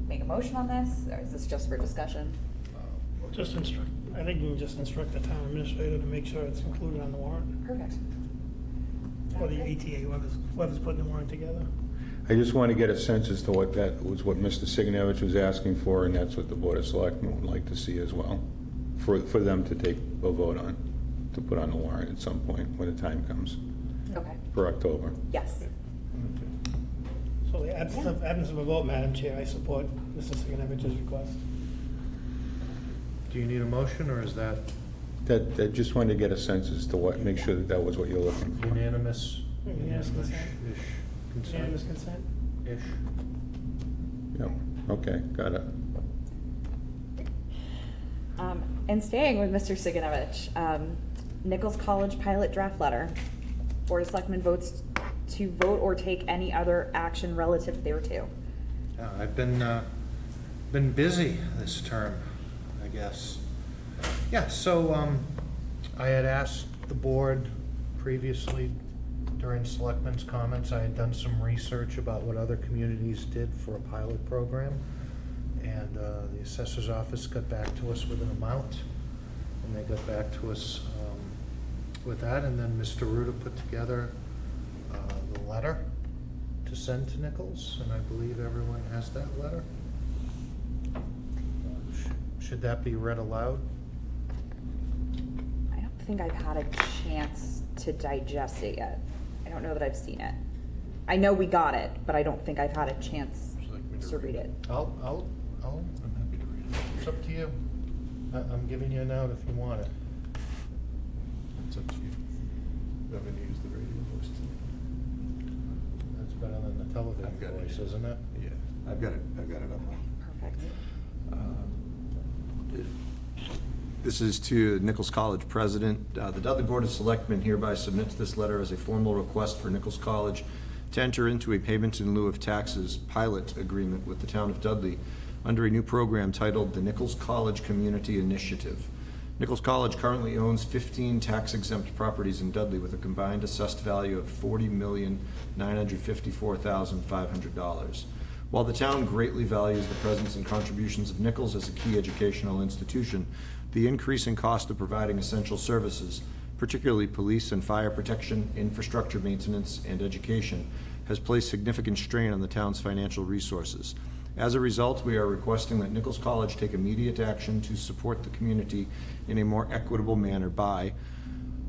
S2: make a motion on this, or is this just for discussion?
S1: Just instruct, I think you can just instruct the town administrator to make sure it's included on the warrant.
S2: Perfect.
S1: Or the ATA, whoever's putting the warrant together.
S9: I just want to get a sense as to what that was, what Mr. Siganovich was asking for, and that's what the Board of Selectmen would like to see as well, for them to take a vote on, to put on the warrant at some point when the time comes.
S2: Okay.
S9: For October.
S2: Yes.
S1: So the absence of a vote, Madam Chair, I support Mr. Siganovich's request.
S4: Do you need a motion, or is that
S9: That just wanted to get a sense as to what, make sure that that was what you're looking for.
S4: unanimous?
S1: Unanimous consent.
S4: Ish consent?
S1: Unanimous consent?
S4: Ish.
S9: Yep, okay, got it.
S2: And staying with Mr. Siganovich, Nichols College pilot draft letter. Board of Selectmen votes to vote or take any other action relative thereto.
S4: Yeah, I've been busy this term, I guess. Yeah, so I had asked the board previously during Selectmen's comments, I had done some research about what other communities did for a pilot program, and the assessor's office got back to us with an amount, and they got back to us with that, and then Mr. Ruda put together the letter to send to Nichols, and I believe everyone has that letter. Should that be read aloud?
S2: I don't think I've had a chance to digest it yet. I don't know that I've seen it. I know we got it, but I don't think I've had a chance to read it.
S4: I'm happy to read it. It's up to you. I'm giving you a note if you want it.
S15: It's up to you. I'm going to use the radio voice.
S4: That's better than the television voice, isn't it?
S15: Yeah, I've got it up.
S2: Perfect.
S15: This is to Nichols College President. The Dudley Board of Selectmen hereby submits this letter as a formal request for Nichols College to enter into a payment in lieu of taxes pilot agreement with the town of Dudley under a new program titled the Nichols College Community Initiative. Nichols College currently owns 15 tax-exempt properties in Dudley with a combined assessed value of $40,954,500. While the town greatly values the presence and contributions of Nichols as a key educational institution, the increase in cost of providing essential services, particularly police and fire protection, infrastructure maintenance, and education, has placed significant strain on the town's financial resources. As a result, we are requesting that Nichols College take immediate action to support the community in a more equitable manner by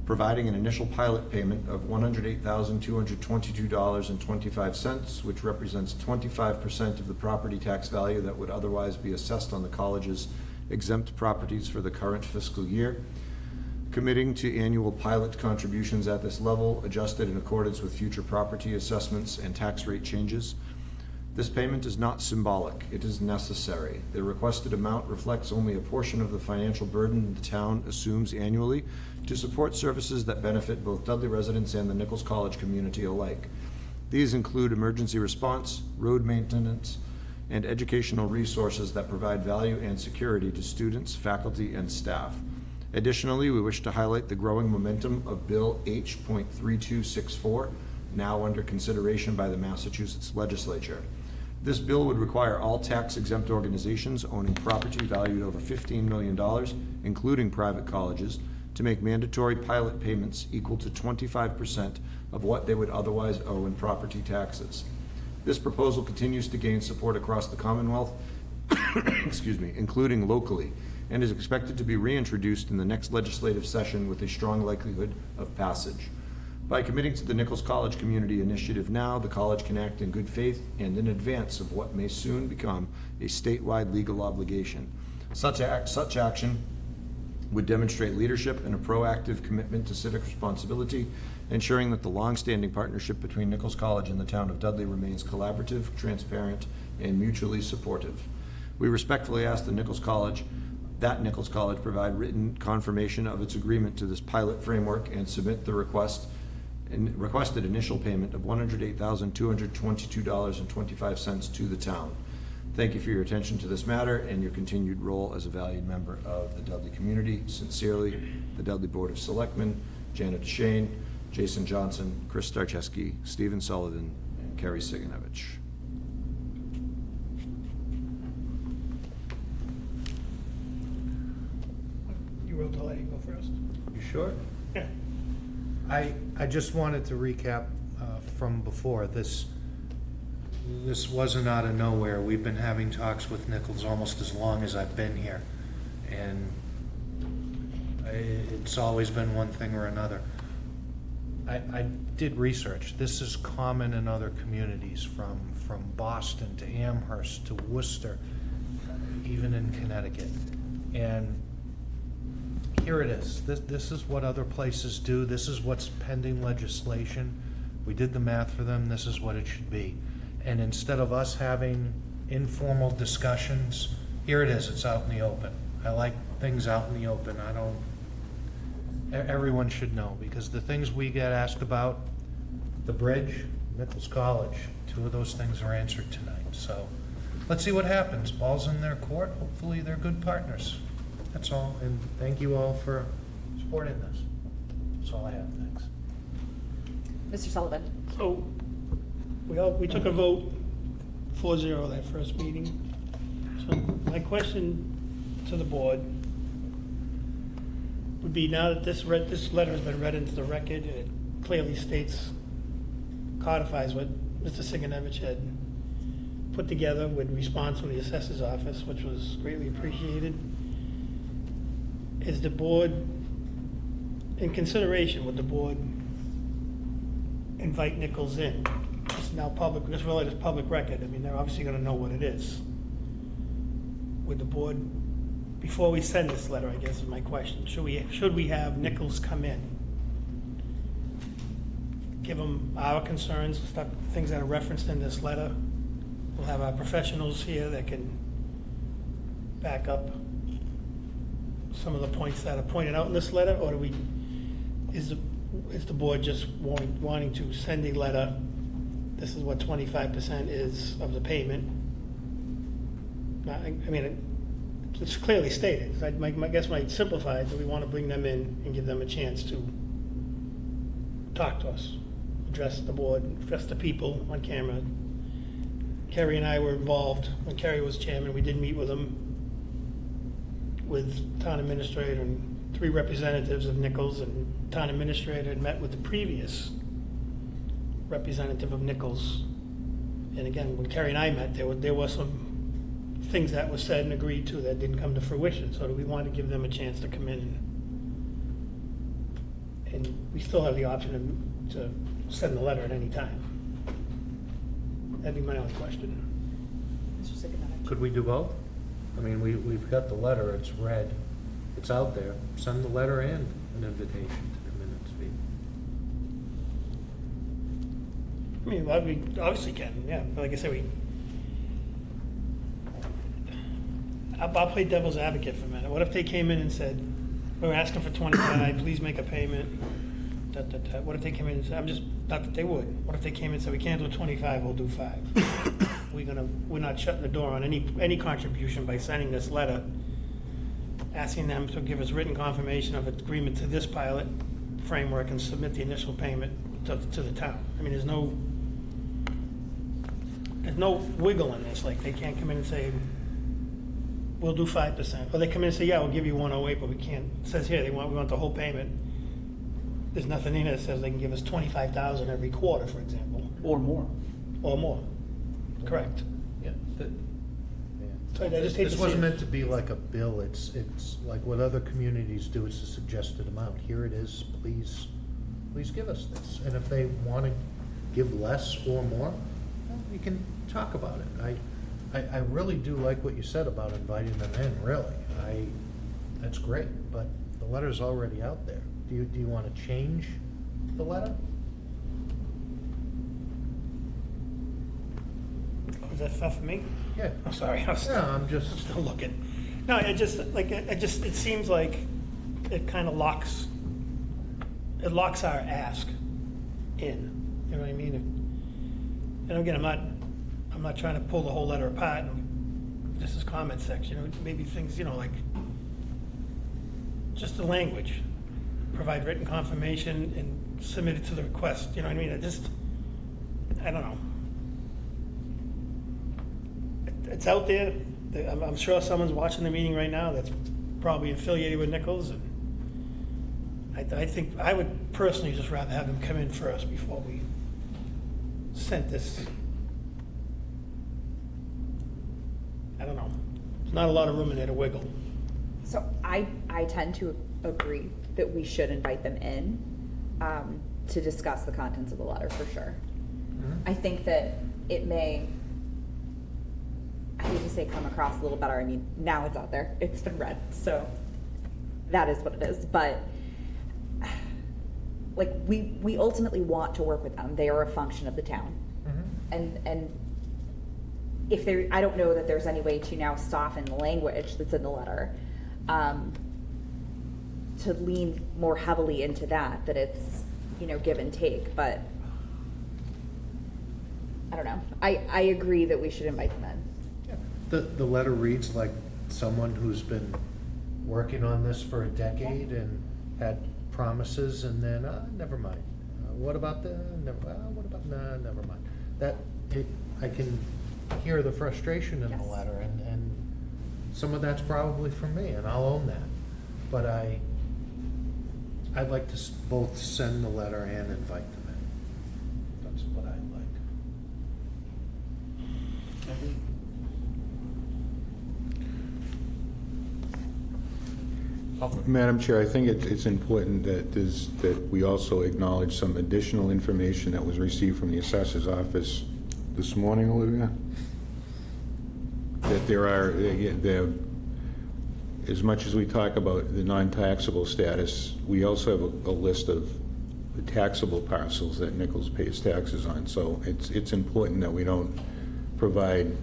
S15: providing an initial pilot payment of $108,222.25, which represents 25% of the property tax value that would otherwise be assessed on the college's exempt properties for the current fiscal year, committing to annual pilot contributions at this level, adjusted in accordance with future property assessments and tax rate changes. This payment is not symbolic, it is necessary. The requested amount reflects only a portion of the financial burden the town assumes annually to support services that benefit both Dudley residents and the Nichols College community alike. These include emergency response, road maintenance, and educational resources that provide value and security to students, faculty, and staff. Additionally, we wish to highlight the growing momentum of Bill H.3264, now under consideration by the Massachusetts Legislature. This bill would require all tax-exempt organizations owning property valued over $15 million, including private colleges, to make mandatory pilot payments equal to 25% of what they would otherwise owe in property taxes. This proposal continues to gain support across the Commonwealth, excuse me, including locally, and is expected to be reintroduced in the next legislative session with a strong likelihood of passage. By committing to the Nichols College Community Initiative now, the college can act in good faith and in advance of what may soon become a statewide legal obligation. Such action would demonstrate leadership and a proactive commitment to civic responsibility, ensuring that the long-standing partnership between Nichols College and the town of Dudley remains collaborative, transparent, and mutually supportive. We respectfully ask that Nichols College provide written confirmation of its agreement to this pilot framework and submit the requested initial payment of $108,222.25 to the town. Thank you for your attention to this matter and your continued role as a valued member of the Dudley community. Sincerely, the Dudley Board of Selectmen, Janet Shane, Jason Johnson, Chris Starcheski, Stephen Sullivan, and Kerry Siganovich.
S1: You wrote the letter, you go first.
S4: You sure?
S1: Yeah.
S4: I just wanted to recap from before. This wasn't out of nowhere. We've been having talks with Nichols almost as long as I've been here. And it's always been one thing or another. I did research. This is common in other communities, from Boston to Amherst to Worcester, even in Connecticut. And here it is. This is what other places do. This is what's pending legislation. We did the math for them. This is what it should be. And instead of us having informal discussions, here it is. It's out in the open. I like things out in the open. Everyone should know, because the things we get asked about, the bridge, Nichols College, 2 of those things are answered tonight. So let's see what happens. Ball's in their court. Hopefully they're good partners. That's all, and thank you all for supporting this. That's all I have, thanks.
S2: Mr. Sullivan.
S1: So, we took a vote 4-0 that first meeting. So my question to the board would be, now that this letter has been read into the record, it clearly states, codifies what Mr. Siganovich had put together with response from the assessor's office, which was greatly appreciated. Is the board, in consideration, would the board invite Nichols in? It's now public, this really is public record. I mean, they're obviously gonna know what it is. Would the board, before we send this letter, I guess is my question, should we have Nichols come in? Give them our concerns, stuff, things that are referenced in this letter. We'll have our professionals here that can back up some of the points that are pointed out in this letter, or is the board just wanting to send a letter, this is what 25% is of the payment? I mean, it's clearly stated. I guess my simplified, that we want to bring them in and give them a chance to talk to us, address the board, address the people on camera. Kerry and I were involved when Kerry was chairman. We did meet with him, with town administrator and 3 representatives of Nichols, and town administrator had met with the previous representative of Nichols. And again, when Kerry and I met, there were some things that were said and agreed to that didn't come to fruition. So do we want to give them a chance to come in and we still have the option to send the letter at any time? That'd be my only question.
S4: Could we do both? I mean, we've got the letter, it's read, it's out there. Send the letter and an invitation to come in and speak.
S1: I mean, well, we obviously can, yeah. But like I said, I'll play devil's advocate for a minute. What if they came in and said, we're asking for 25, please make a payment? What if they came in and said, not that they would. What if they came in and said, we can't do 25, we'll do 5? We're not shutting the door on any contribution by sending this letter, asking them to give us written confirmation of agreement to this pilot framework and submit the initial payment to the town. I mean, there's no wiggle in this. Like, they can't come in and say, we'll do 5%. Or they come in and say, yeah, we'll give you 108, but we can't. It says here, we want the whole payment. There's nothing in it that says they can give us $25,000 every quarter, for example.
S8: Or more.
S1: Or more. Correct.
S4: Yeah.
S1: So I just hate to
S4: This
S1: see
S4: wasn't
S1: it.
S4: meant to be like a bill, it's like what other communities do, it's a suggested amount. Here it is, please give us this. And if they want to give less or more, well, we can talk about it. I really do like what you said about inviting them in, really. That's great, but the letter's already out there. Do you want to change the letter?
S1: Is that stuff for me?
S4: Yeah.
S1: I'm sorry. I'm still looking. No, it seems like it kind of locks our ask in. You know what I mean? And again, I'm not trying to pull the whole letter apart. This is comment section. Maybe things, like just the language. Provide written confirmation and submit it to the request. You know what I mean? I don't know. It's out there. I'm sure someone's watching the meeting right now that's probably affiliated with Nichols. And I think I would personally just rather have him come in first before we sent this. I don't know. There's not a lot of room in there to wiggle.
S2: So I tend to agree that we should invite them in to discuss the contents of the letter for sure. Mm-hmm. I think that it may, I hate to say come across a little better. I mean, now it's out there. It's been read. So that is what it is. But like we ultimately want to work with them. They are a function of the town. Mm-hmm. And if there, I don't know that there's any way to now soften the language that's in the letter. To lean more heavily into that it's, give and take, but I don't know. I agree that we should invite them in.
S4: Yeah. The letter reads like someone who's been working on this for a decade and had promises and then, never mind. What about never mind. I can hear the frustration in the letter and some of that's probably from me and I'll own that. But I'd like to both send the letter and invite them in. That's what I'd like.
S9: Madam Chair, I think it's important that we also acknowledge some additional information that was received from the assessor's office this morning, Olivia. That there as much as we talk about the non-taxable status, we also have a list of the taxable parcels that Nichols pays taxes on. So it's important that we provide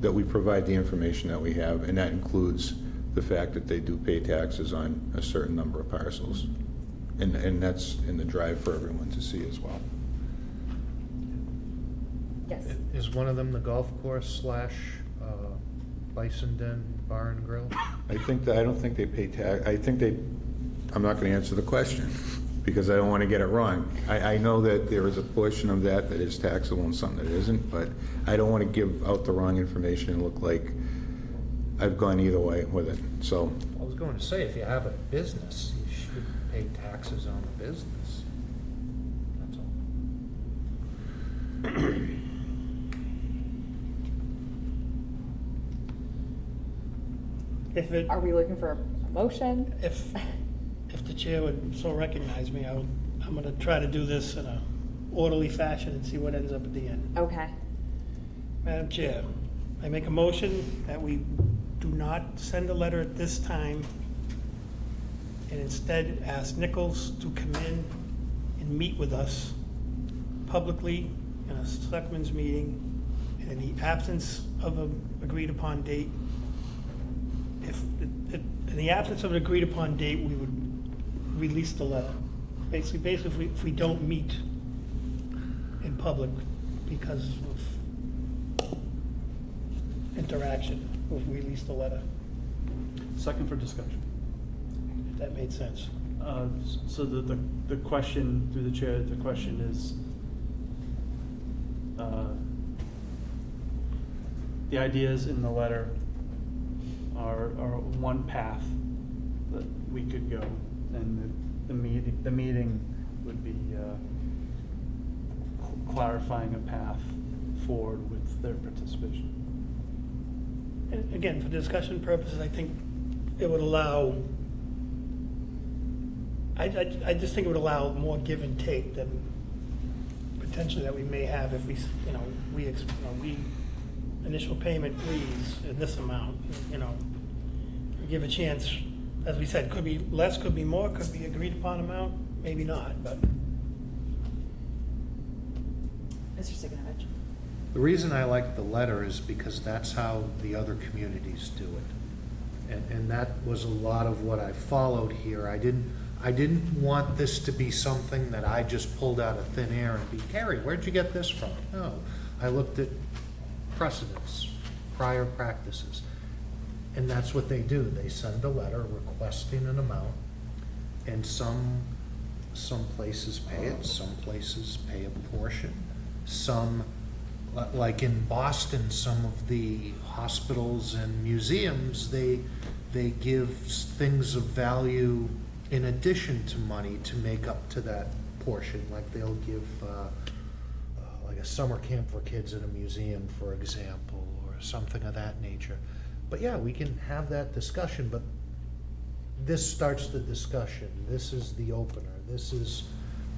S9: the information that we have, and that includes the fact that they do pay taxes on a certain number of parcels. And that's in the drive for everyone to see as well.
S2: Yes.
S4: Is one of them the golf course / Bison Den Bar and Grill?
S9: I don't think they pay tax. I'm not going to answer the question because I don't want to get it wrong. I know that there is a portion of that is taxable and some that isn't, but I don't want to give out the wrong information and look like I've gone either way with it. So
S4: I was going to say, if you have a business, you should pay taxes on the business. That's all.
S2: Are we looking for a motion?
S1: If the chair would so recognize me, I'm gonna try to do this in a orderly fashion and see what ends up at the end.
S2: Okay.
S1: Madam Chair, I make a motion that we do not send a letter at this time and instead ask Nichols to come in and meet with us publicly in a selectmen's meeting, and in the absence of an agreed upon date, in the absence of an agreed upon date, we would release the letter. Basically, if we don't meet in public because of interaction, we'll release the letter.
S8: Second for discussion.
S1: If that made sense.
S8: So the question, through the chair, the question is, the ideas in the letter are one path that we could go, and the meeting would be clarifying a path forward with their participation.
S1: And again, for discussion purposes, I think it would allow, I just think it would allow more give and take than potentially that we may have if we initial payment please in this amount, give a chance, as we said, could be less, could be more, could be agreed upon amount, maybe not, but.
S2: Mr. Siganovich.
S4: The reason I like the letter is because that's how the other communities do it. And that was a lot of what I followed here. I didn't want this to be something that I just pulled out of thin air and be, Carrie, where'd you get this from? No, I looked at precedents, prior practices. And that's what they do. They send a letter requesting an amount, and some places pay it, some places pay a portion. Some, like in Boston, some of the hospitals and museums, they give things of value in addition to money to make up to that portion. Like they'll give like a summer camp for kids in a museum, for example, or something of that nature. But yeah, we can have that discussion, but this starts the discussion. This is the opener. This is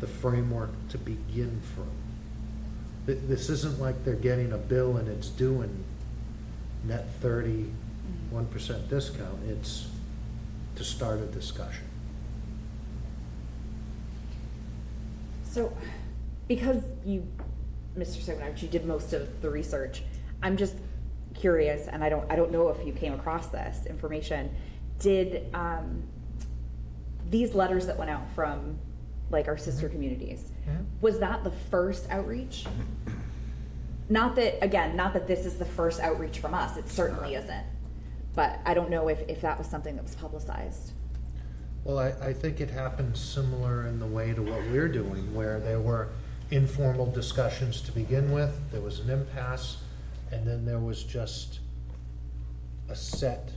S4: the framework to begin from. This isn't like they're getting a bill and it's due in net 31% discount. It's to start a discussion.
S2: So, because you, Mr. Siganovich, you did most of the research, I'm just curious, and I don't know if you came across this information. Did these letters that went out from like our sister communities, was that the first outreach? Not that this is the first outreach from us, it certainly isn't. But I don't know if that was something that was publicized.
S4: Well, I think it happened similar in the way to what we're doing, where there were informal discussions to begin with, there was an impasse, and then there was just a set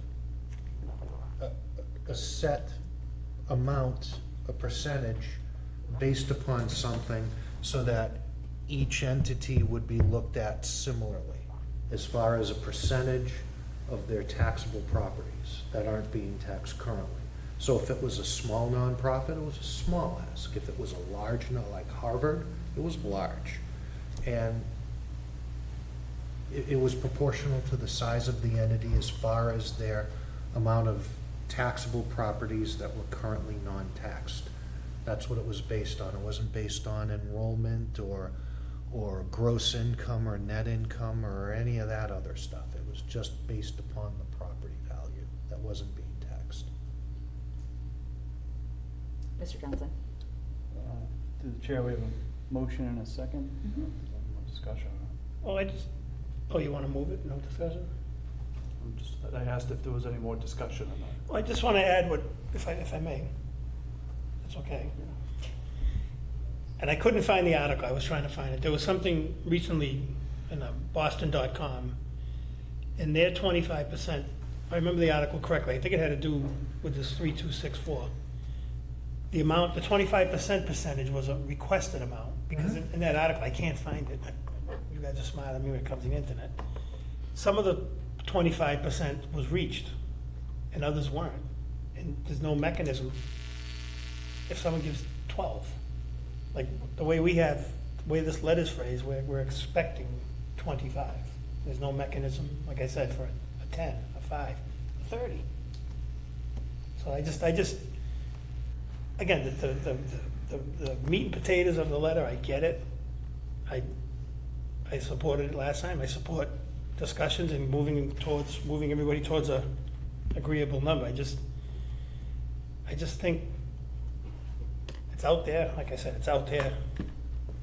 S4: amount, a percentage based upon something, so that each entity would be looked at similarly as far as a percentage of their taxable properties that aren't being taxed currently. So if it was a small nonprofit, it was a small ask. If it was a large, like Harvard, it was large. And it was proportional to the size of the entity as far as their amount of taxable properties that were currently non-taxed. That's what it was based on. It wasn't based on enrollment or gross income or net income or any of that other stuff. It was just based upon the property value that wasn't being taxed.
S2: Mr. Johnson.
S8: Through the chair, we have a motion and a second. Discussion.
S1: Oh, you want to move it? No discussion?
S8: I asked if there was any more discussion or not.
S1: Well, I just want to add if I may. That's okay. And I couldn't find the article. I was trying to find it. There was something recently in Boston.com, and their 25%, if I remember the article correctly, I think it had to do with this 3264. The 25% percentage was a requested amount, because in that article, I can't find it. You guys are smart on me when it comes to the internet. Some of the 25% was reached, and others weren't. And there's no mechanism if someone gives 12. Like, the way this letter's phrased, we're expecting 25. There's no mechanism, like I said, for a 10, a 5, a 30. So I just, again, the meat and potatoes of the letter, I get it. I supported it last time. I support discussions and moving everybody towards a agreeable number. I just think it's out there. Like I said, it's out there.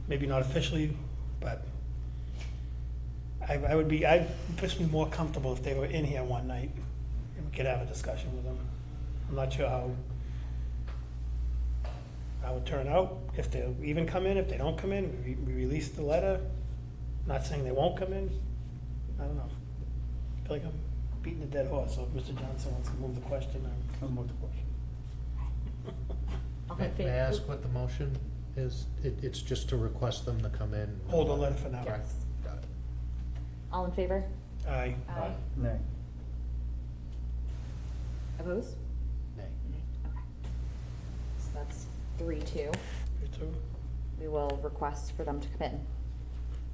S1: Maybe not officially, but I'd push me more comfortable if they were in here one night and we could have a discussion with them. I'm not sure how it would turn out, if they'll even come in, if they don't come in, we release the letter. Not saying they won't come in. I don't know. I feel like I'm beating a dead horse, so if Mr. Johnson wants to move the question, I'll move the question.
S4: May I ask what the motion is? It's just to request them to come in?
S1: Hold the letter for now.
S2: Yes.
S4: Got it.
S2: All in favor?
S1: Aye.
S2: Aye.
S8: Nay.
S2: Opposed?
S4: Nay.
S2: Okay. So that's 3-2.
S1: You too?
S2: We will request for them to come in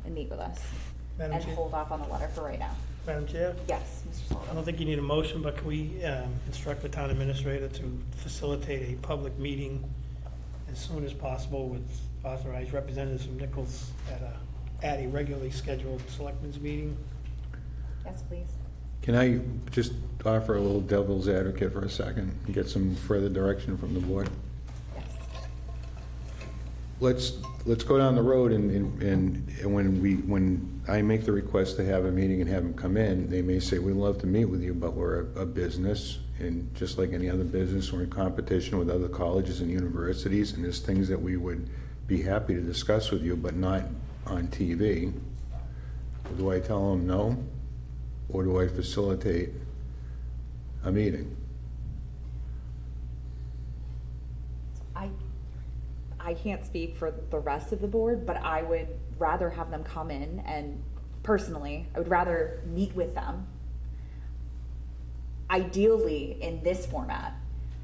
S2: and meet with us.
S1: Madam
S2: And
S1: Chair?
S2: hold off on the letter for right now.
S1: Madam Chair?
S2: Yes, Mr.
S1: I
S2: Sullivan.
S1: don't think you need a motion, but can we instruct the town administrator to facilitate a public meeting as soon as possible with authorized representatives from Nichols at a regularly scheduled selectmen's meeting?
S2: Yes, please.
S9: Can I just offer a little devil's advocate for a second and get some further direction from the board?
S2: Yes.
S9: Let's go down the road and when I make the request to have a meeting and have them come in, they may say, we'd love to meet with you, but we're a business, and just like any other business, we're in competition with other colleges and universities, and there's things that we would be happy to discuss with you, but not on TV. Do I tell them no? Or do I facilitate a meeting?
S2: I can't speak for the rest of the board, but I would rather have them come in, and personally, I would rather meet with them. Ideally in this format,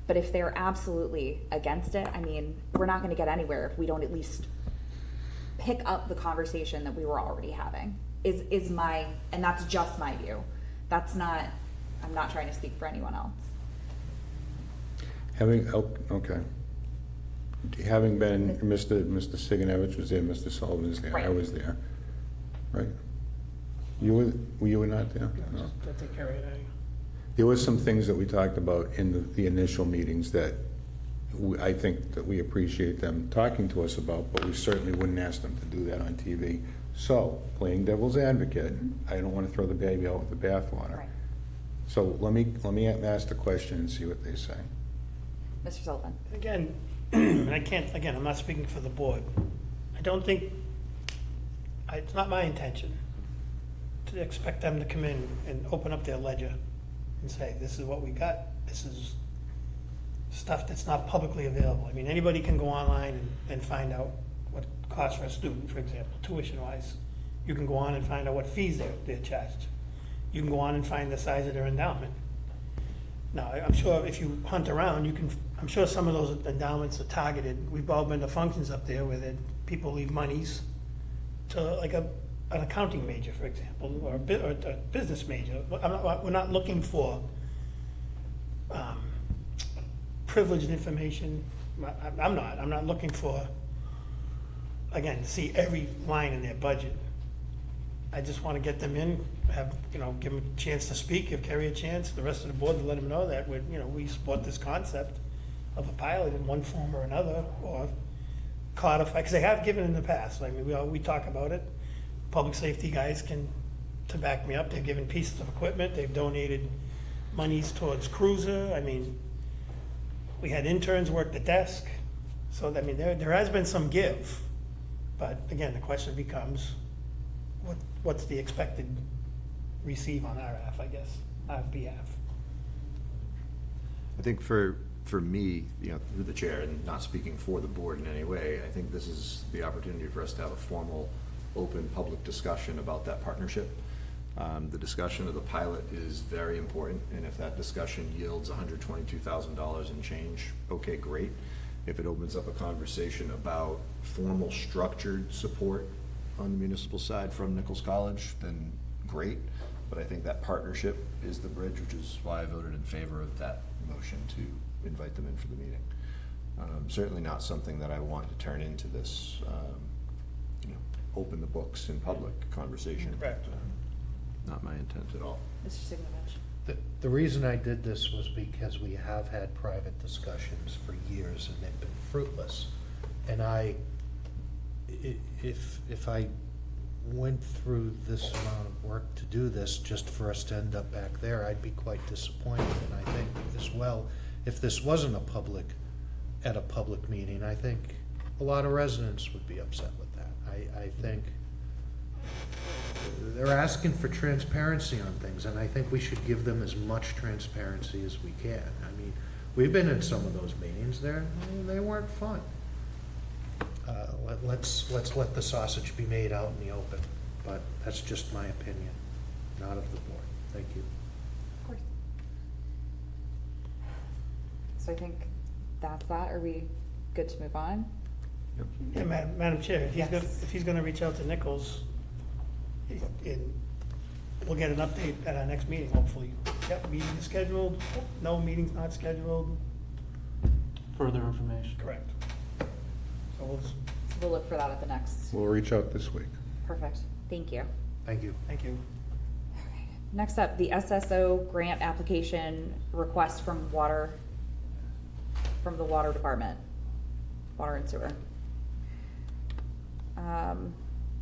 S2: but if they're absolutely against it, I mean, we're not gonna get anywhere if we don't at least pick up the conversation that we were already having, is my, and that's just my view. That's not, I'm not trying to speak for anyone else.
S9: Okay. Having been, Mr. Siganovich was there, Mr. Sullivan was there, I
S2: Right.
S9: was there, right? Were you not there? No.
S1: I'll take care of it.
S9: There was some things that we talked about in the initial meetings that I think that we appreciate them talking to us about, but we certainly wouldn't ask them to do that on TV. So, playing devil's advocate, I don't want to throw the baby out with the bathwater.
S2: Right.
S9: So let me ask the question and see what they say.
S2: Mr. Sullivan?
S1: Again, I'm not speaking for the board. I don't think, it's not my intention to expect them to come in and open up their ledger and say, this is what we got, this is stuff that's not publicly available. I mean, anybody can go online and find out what it costs for a student, for example, tuition-wise. You can go on and find out what fees they're charged. You can go on and find the size of their endowment. Now, I'm sure if you hunt around, I'm sure some of those endowments are targeted. We've all been to functions up there where people leave monies to like an accounting major, for example, or a business major. We're not looking for privileged information. I'm not looking for, again, to see every line in their budget. I just want to get them in, give them a chance to speak, give Kerry a chance, the rest of the board, to let them know that we support this concept of a pilot in one form or another, or codify, because they have given in the past. I mean, we talk about it. Public safety guys to back me up. They've given pieces of equipment. They've donated monies towards cruiser. I mean, we had interns work the desk. So, I mean, there has been some give. But again, the question becomes, what's the expected receive on our behalf?
S15: I think for me, through the chair, and not speaking for the board in any way, I think this is the opportunity for us to have a formal, open, public discussion about that partnership. The discussion of the pilot is very important, and if that discussion yields $122,000 in change, okay, great. If it opens up a conversation about formal structured support on the municipal side from Nichols College, then great. But I think that partnership is the bridge, which is why I voted in favor of that motion to invite them in for the meeting. Certainly not something that I want to turn into this, open the books in public conversation.
S1: Correct.
S15: Not my intent at all.
S2: Mr. Signovich.
S4: The reason I did this was because we have had private discussions for years and they've been fruitless. And if I went through this amount of work to do this just for us to end up back there, I'd be quite disappointed. And I think as well, if this wasn't at a public meeting, I think a lot of residents would be upset with that. I think they're asking for transparency on things, and I think we should give them as much transparency as we can. I mean, we've been in some of those meetings there, they weren't fun. Let's let the sausage be made out in the open, but that's just my opinion, not of the board. Thank you.
S2: Of course. So I think that's that. Are we good to move on?
S1: Yeah, Madam Chair,
S2: Yes.
S1: if he's gonna reach out to Nichols, we'll get an update at our next meeting, hopefully. Yep, meeting is scheduled, no, meeting's not scheduled.
S12: Further information.
S1: Correct. So
S2: We'll look for that at the next.
S9: We'll reach out this week.
S2: Perfect. Thank you.
S4: Thank you.
S1: Thank you.
S2: Next up, the SSO grant application request from the water department, water and sewer.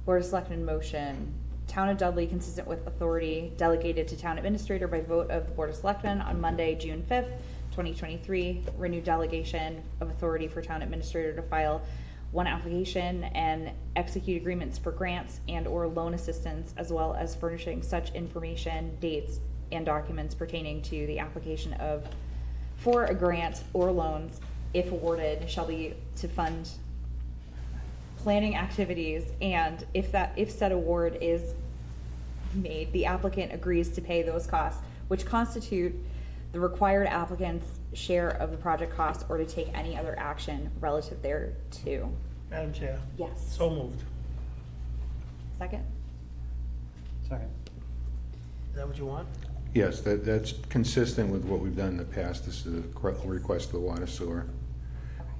S2: Board of Selectmen motion, Town of Dudley, consistent with authority delegated to Town Administrator by vote of the Board of Selectmen on Monday, June 5th, 2023, renewed delegation of authority for Town Administrator to file one application and execute agreements for grants and or loan assistance, as well as furnishing such information, dates, and documents pertaining to the application for a grant or loans, if awarded, shall be to fund planning activities, and if said award is made, the applicant agrees to pay those costs, which constitute the required applicant's share of the project costs, or to take any other action relative thereto.
S1: Madam Chair?
S2: Yes.
S1: So moved.
S2: Second?
S12: Second.
S1: Is that what you want?
S9: Yes, that's consistent with what we've done in the past. This is a request of the water sewer.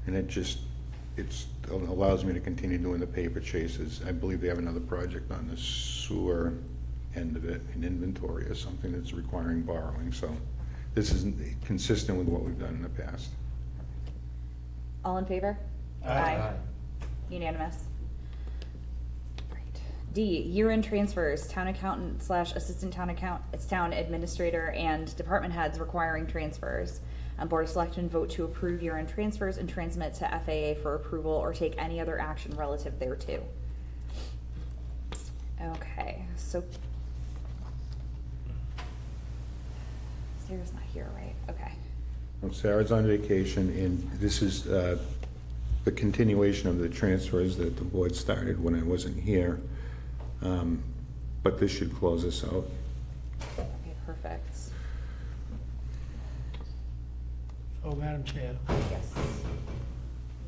S9: And it allows me to continue doing the paper chases. I believe they have another project on the sewer end of it, an inventory or something that's requiring borrowing. So this is consistent with what we've done in the past.
S2: All in favor?
S1: Aye.
S2: Unanimous. Great. D, year-end transfers, town accountant / assistant town administrator and department heads requiring transfers. Board of Selectmen vote to approve year-end transfers and transmit to FAA for approval or take any other action relative thereto. Okay, so Sarah's not here, right? Okay.
S9: Well, Sarah's on vacation, and this is the continuation of the transfers that the board started when I wasn't here. But this should close us out.
S2: Okay, perfect.
S1: So, Madam Chair,
S2: Yes.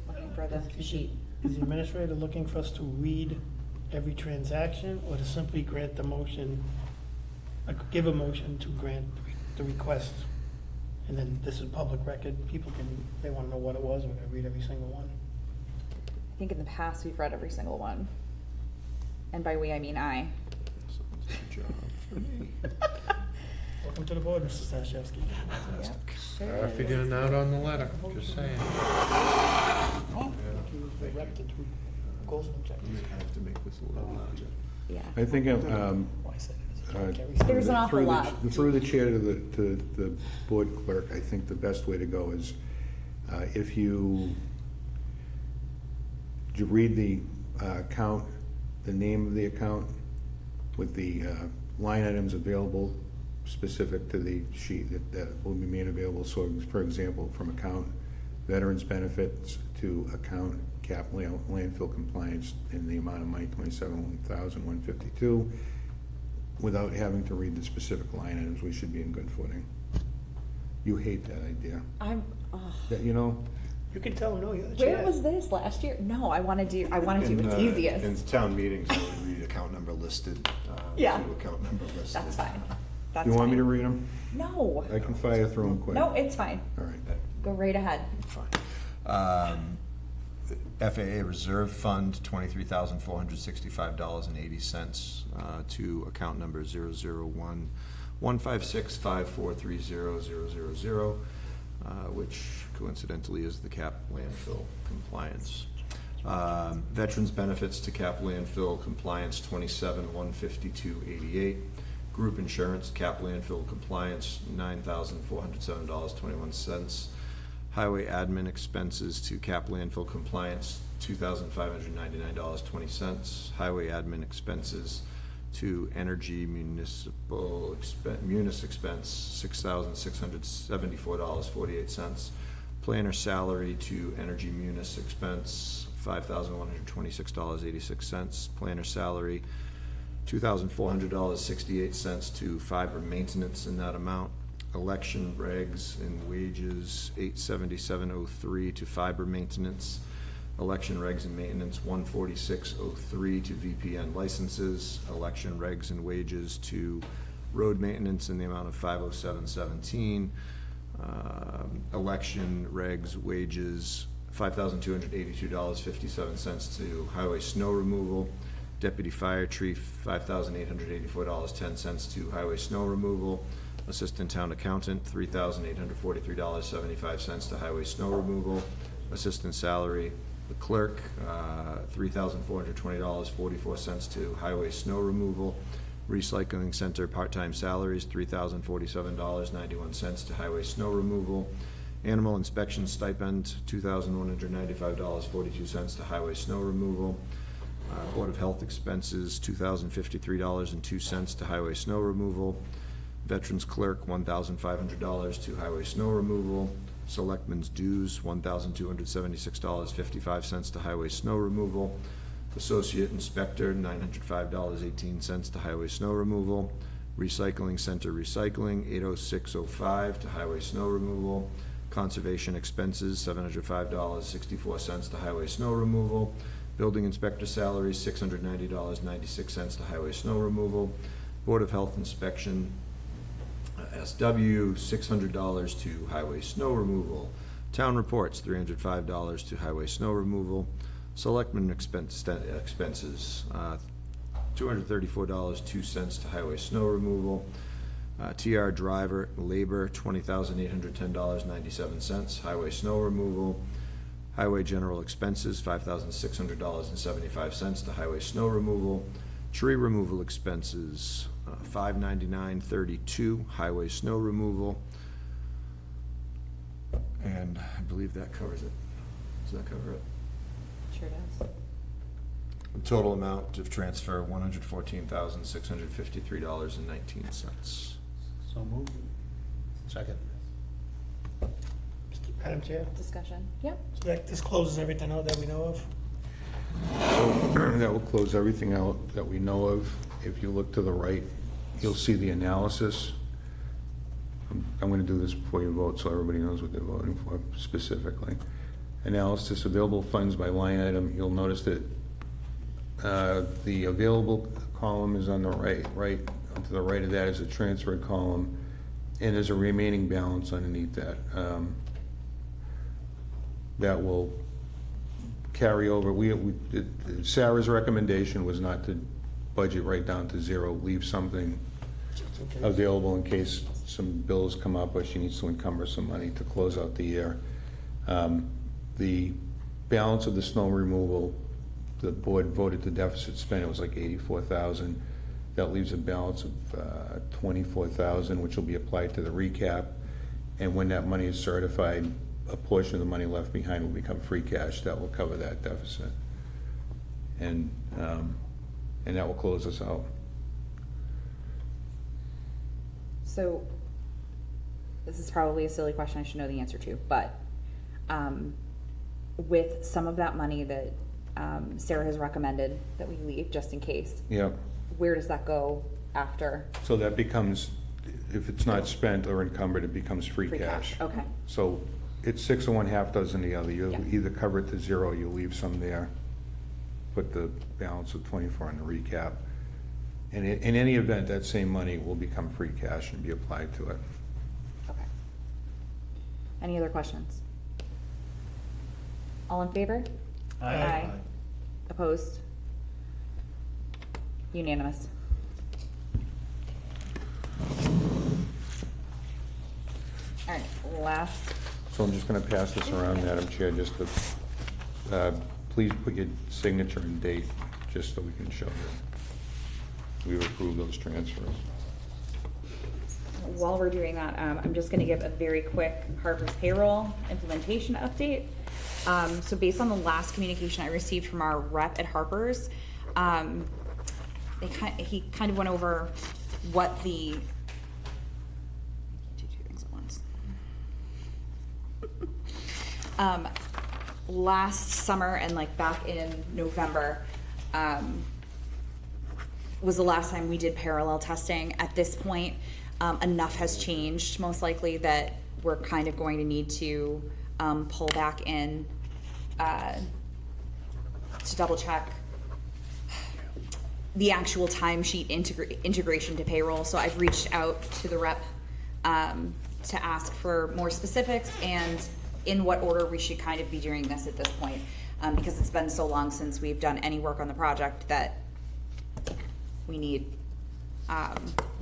S2: Looking for the sheet.
S1: is the administrator looking for us to read every transaction, or to simply grant the motion, give a motion to grant the request? And then this is public record, people can, if they wanna know what it was, we're gonna read every single one.
S2: I think in the past, we've read every single one. And by we, I mean I.
S1: Welcome to the board, Mr. Stashewski.
S2: Yep, sure
S4: If you're
S2: is.
S4: getting out on the letter, just saying.
S1: He was directed to goals and objectives.
S15: I have to make this a little larger.
S2: Yeah.
S9: I think
S2: There's an awful lot.
S9: Through the chair to the board clerk, I think the best way to go is if you read the account, the name of the account with the line items available specific to the sheet that will be made available. So, for example, from account veterans benefits to account landfill compliance in the amount of money, $27,152. without having to read the specific line items, we should be in good footing. You hate that idea. That, you know?
S1: You can tell them, no, you're the
S2: Where
S1: chair.
S2: was this last year? No, I want to do what's easiest.
S15: In town meetings, I would read account number listed.
S2: Yeah.
S15: To account number listed.
S2: That's fine. That's
S9: You want me
S2: fine.
S9: to read them?
S2: No.
S9: I can fire through them quick.
S2: No, it's fine.
S9: All right.
S2: Go right ahead.
S15: FAA Reserve Fund, $23,465.80 to account number 001-156-5430000, which coincidentally is the cap landfill compliance. Veterans Benefits to cap landfill compliance, $27,152.88. Group Insurance cap landfill compliance, $9,407.21. Highway admin expenses to cap landfill compliance, $2,599.20. Highway admin expenses to energy municipal expense, $6,674.48. Planner salary to energy munis expense, $5,126.86. Planner salary, $2,400.68 to fiber maintenance in that amount. Election regs and wages, $877.03 to fiber maintenance. Election regs and maintenance, $146.03 to VPN licenses. Election regs and wages to road maintenance in the amount of $507.17. Election regs wages, $5,282.57 to highway snow removal. Deputy fire chief, $5,884.10 to highway snow removal. Assistant town accountant, $3,843.75 to highway snow removal. Assistant salary, the clerk, $3,420.44 to highway snow removal. Recycling center part-time salaries, $3,047.91 to highway snow removal. Animal inspection stipend, $2,195.42 to highway snow removal. Board of Health expenses, $2,053.02 to highway snow removal. Veterans clerk, $1,500 to highway snow removal. Selectmen's dues, $1,276.55 to highway snow removal. Associate inspector, $905.18 to highway snow removal. Recycling center recycling, $806.05 to highway snow removal. Conservation expenses, $705.64 to highway snow removal. Building inspector salaries, $690.96 to highway snow removal. Board of Health inspection, SW, $600 to highway snow removal. Town reports, $305 to highway snow removal. Selectmen expenses, $234.02 to highway snow removal. TR driver labor, $20,810.97, highway snow removal. Highway general expenses, $5,600.75 to highway snow removal. Tree removal expenses, $599.32, highway snow removal. And I believe that covers it. Does that cover it?
S2: Sure does.
S15: The total amount of transfer, $114,653.19.
S4: So moved. Second.
S1: Madam Chair,
S2: Discussion? Yep.
S1: so this closes everything out that we know of?
S9: So that will close everything out that we know of. If you look to the right, you'll see the analysis. I'm going to do this before you vote so everybody knows what they're voting for specifically. Analysis, available funds by line item. You'll notice that the available column is on the right. To the right of that is a transfer column, and there's a remaining balance underneath that. That will carry over. Sarah's recommendation was not to budget right down to zero, leave something available in case some bills come up or she needs to encumber some money to close out the year. The balance of the snow removal, the board voted to deficit spend, it was like $84,000. That leaves a balance of $24,000, which will be applied to the recap. And when that money is certified, a portion of the money left behind will become free cash that will cover that deficit. And that will close us out.
S2: So, this is probably a silly question I should know the answer to, but with some of that money that Sarah has recommended that we leave just in case,
S9: Yep.
S2: where does that go after?
S9: So that becomes, if it's not spent or encumbered, it becomes free cash.
S2: Okay.
S9: So it's 6 of one, half dozen the other. You'll
S2: Yeah.
S9: either cover it to zero, you leave some there, put the balance of 24 on the recap. And in any event, that same money will become free cash and be applied to it.
S2: Okay. Any other questions? All in favor?
S1: Aye.
S2: Opposed? Unanimous. All right, last.
S9: So I'm just going to pass this around, Madam Chair, just to, please put your signature and date, just so we can show that we've approved those transfers.
S2: While we're doing that, I'm just gonna give a very quick Harper's payroll implementation update. So based on the last communication I received from our rep at Harper's, he kind of went over what the, I can't do two things at once. Last summer and like back in November, was the last time we did parallel testing. At this point, enough has changed, most likely, that we're kind of going to need to pull back in to double check the actual timesheet integration to payroll. So I've reached out to the rep to ask for more specifics and in what order we should kind of be doing this at this point, because it's been so long since we've done any work on the project that we need a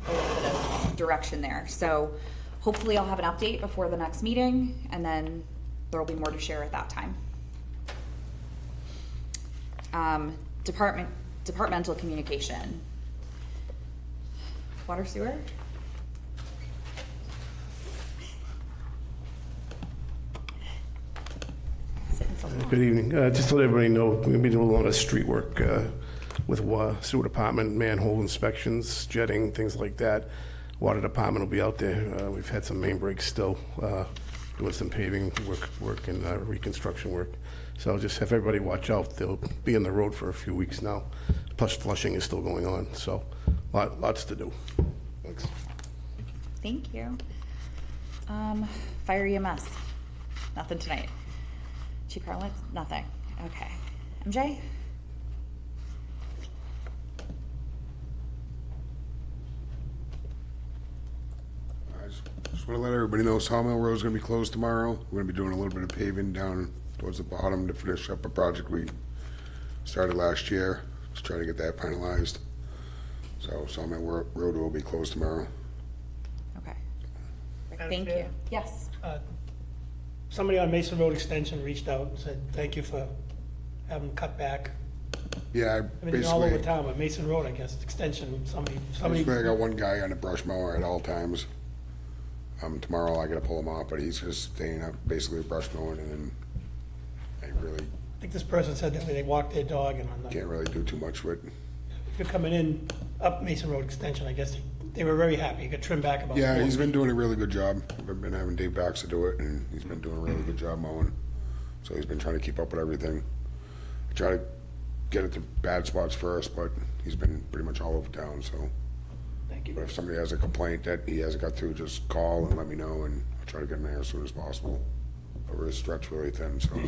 S2: little bit of direction there. So hopefully I'll have an update before the next meeting, and then there'll be more to share at that time. Departmental communication. Water sewer?
S21: Good evening. Just to let everybody know, we're going to be doing a lot of street work with sewer department, manhole inspections, jetting, things like that. Water department will be out there. We've had some main breaks still, doing some paving work and reconstruction work. So just have everybody watch out. They'll be on the road for a few weeks now. Plus flushing is still going on, so lots to do. Thanks.
S2: Thank you. Fire EMS, nothing tonight. Chief Carlitz, nothing. Okay. MJ?
S19: I just want to let everybody know Sawmill Road is going to be closed tomorrow. We're going to be doing a little bit of paving down towards the bottom to finish up a project we started last year. Just trying to get that finalized. So Sawmill Road will be closed tomorrow.
S2: Okay.
S1: Madam
S2: Thank
S1: Chair?
S2: you. Yes.
S1: Somebody on Mason Road Extension reached out and said, thank you for having them cut back.
S19: Yeah,
S1: I mean, all over
S19: basically,
S1: town, but Mason Road, I guess, Extension, somebody.
S19: basically I got one guy on a brush mower at all times. Tomorrow I got to pull him off, but he's just staying up, basically brush mowing, and then I really
S1: I think this person said that they walked their dog and on the,
S19: can't really do too much with.
S1: if you're coming in up Mason Road Extension, I guess they were very happy. You could trim back about.
S19: Yeah,
S1: 4
S19: he's been
S1: feet.
S19: doing a really good job. I've been having Dave Baxter do it, and he's been doing a really good job mowing. So he's been trying to keep up with everything. Try to get it to bad spots first, but he's been pretty much all over town, so.
S1: Thank you.
S19: But if somebody has a complaint that he hasn't got through, just call and let me know, and I'll try to get him there as soon as possible. Over his stretch really thin, so.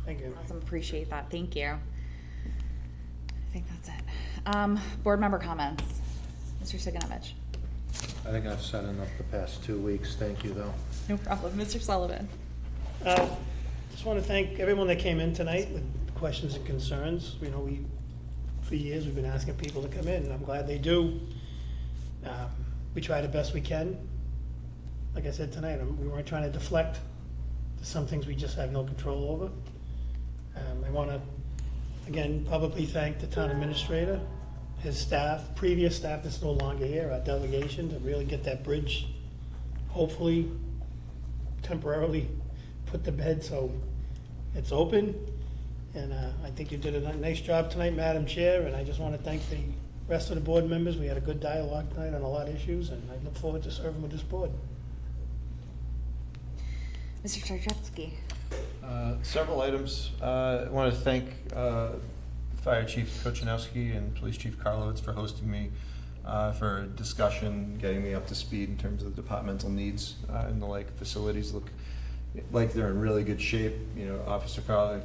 S1: Thank you.
S2: Awesome. Appreciate that. Thank you. I think that's it. Board member comments. Mr. Siganovich.
S4: I think I've said enough the past 2 weeks. Thank you, though.
S2: No problem. Mr. Sullivan.
S1: Just want to thank everyone that came in tonight with questions and concerns. You know, for years, we've been asking people to come in, and I'm glad they do. We try the best we can. Like I said tonight, we weren't trying to deflect to some things we just have no control over. I want to, again, publicly thank the town administrator, his staff, previous staff that's no longer here, our delegation, to really get that bridge, hopefully temporarily put to bed so it's open. And I think you did a nice job tonight, Madam Chair, and I just want to thank the rest of the board members. We had a good dialogue tonight on a lot of issues, and I look forward to serving with this board.
S2: Mr. Tarczewski.
S15: Several items. I want to thank Fire Chief Kochanowski and Police Chief Karlowitz for hosting me for a discussion, getting me up to speed in terms of the departmental needs and the like. Facilities look like they're in really good shape. You know,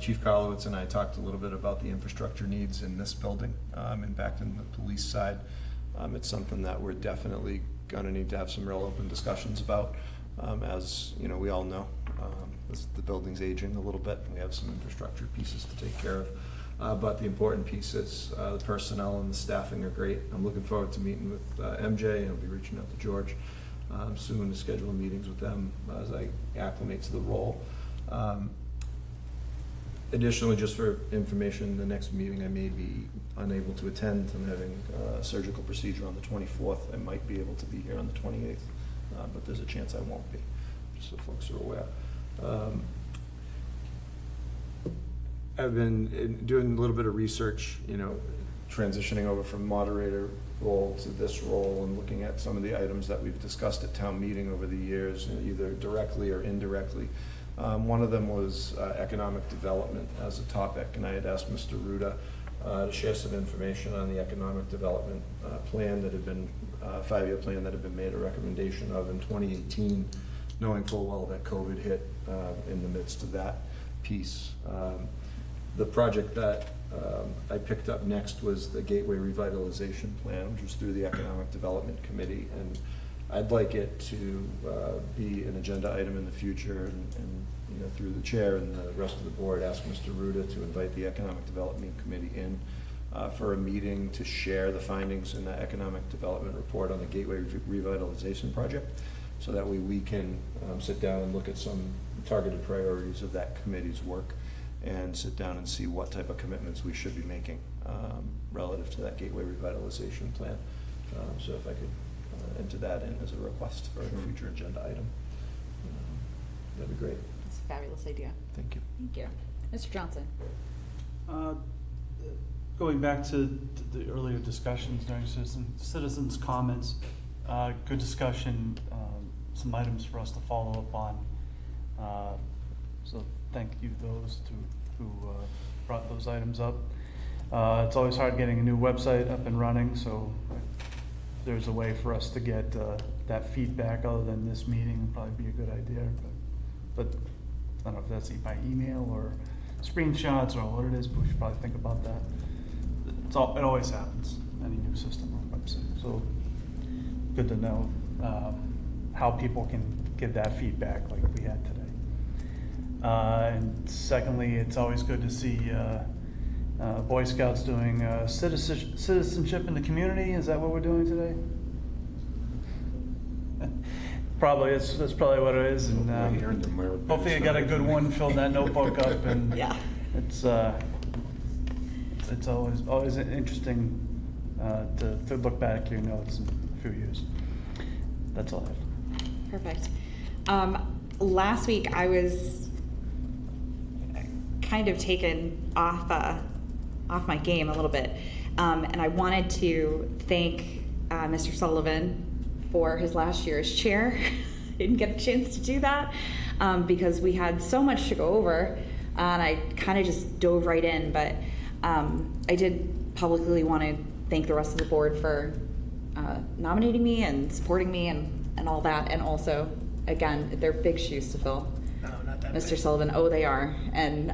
S15: Chief Karlowitz and I talked a little bit about the infrastructure needs in this building and back in the police side. It's something that we're definitely going to need to have some real open discussions about. As you know, we all know the building's aging a little bit. We have some infrastructure pieces to take care of. But the important piece is the personnel and the staffing are great. I'm looking forward to meeting with MJ, and I'll be reaching out to George soon to schedule meetings with them as I acclimate to the role. Additionally, just for information, the next meeting I may be unable to attend. I'm having a surgical procedure on the 24th. I might be able to be here on the 28th, but there's a chance I won't be, just so folks are aware. I've been doing a little bit of research, you know, transitioning over from moderator role to this role and looking at some of the items that we've discussed at town meeting over the years, either directly or indirectly. One of them was economic development as a topic, and I had asked Mr. Ruda to share some information on the economic development plan that had been, 5-year plan that had been made a recommendation of in 2018, knowing full well that COVID hit in the midst of that piece. The project that I picked up next was the Gateway Revitalization Plan, which was through the Economic Development Committee, and I'd like it to be an agenda item in the future, and you know, through the chair and the rest of the board, ask Mr. Ruda to invite the Economic Development Committee in for a meeting to share the findings in the Economic Development Report on the Gateway Revitalization Project, so that way we can sit down and look at some targeted priorities of that committee's work and sit down and see what type of commitments we should be making relative to that Gateway Revitalization Plan. So if I could enter that in as a request for a future agenda item, that'd be great.
S2: That's a fabulous idea.
S15: Thank you.
S2: Thank you. Mr. Johnson.
S8: Going back to the earlier discussions during citizens' comments, good discussion, some items for us to follow up on. So thank you those who brought those items up. It's always hard getting a new website up and running, so if there's a way for us to get that feedback other than this meeting, would probably be a good idea. But I don't know if that's by email or screenshots or what it is, but we should probably think about that. It always happens, any new system or website. So good to know how people can give that feedback like we had today. And secondly, it's always good to see Boy Scouts doing citizenship in the community. Is that what we're doing today? Probably, that's probably what it is. And hopefully you got a good one, filled that notebook up, and
S2: yeah,
S8: it's always interesting to look back at your notes in a few years. That's all I have.
S2: Perfect. Last week I was kind of taken off my game a little bit, and I wanted to thank Mr. Sullivan for his last year as chair. Didn't get a chance to do that because we had so much to go over, and I kind of just dove right in. But I did publicly want to thank the rest of the board for nominating me and supporting me and all that. And also, again, they're big shoes to fill.
S1: No, not that
S2: Mr.
S1: big.
S2: Sullivan, oh, they are. And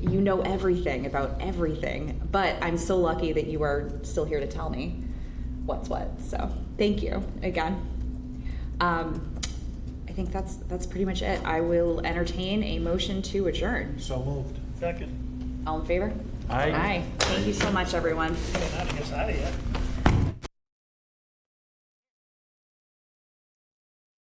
S2: you know everything about everything, but I'm so lucky that you are still here to tell me what's what. So thank you again. I think that's pretty much it. I will entertain a motion to adjourn.
S1: So moved. Second.
S2: All in favor?
S8: Aye.
S2: Aye. Thank you so much, everyone.
S1: Not to get us out of here.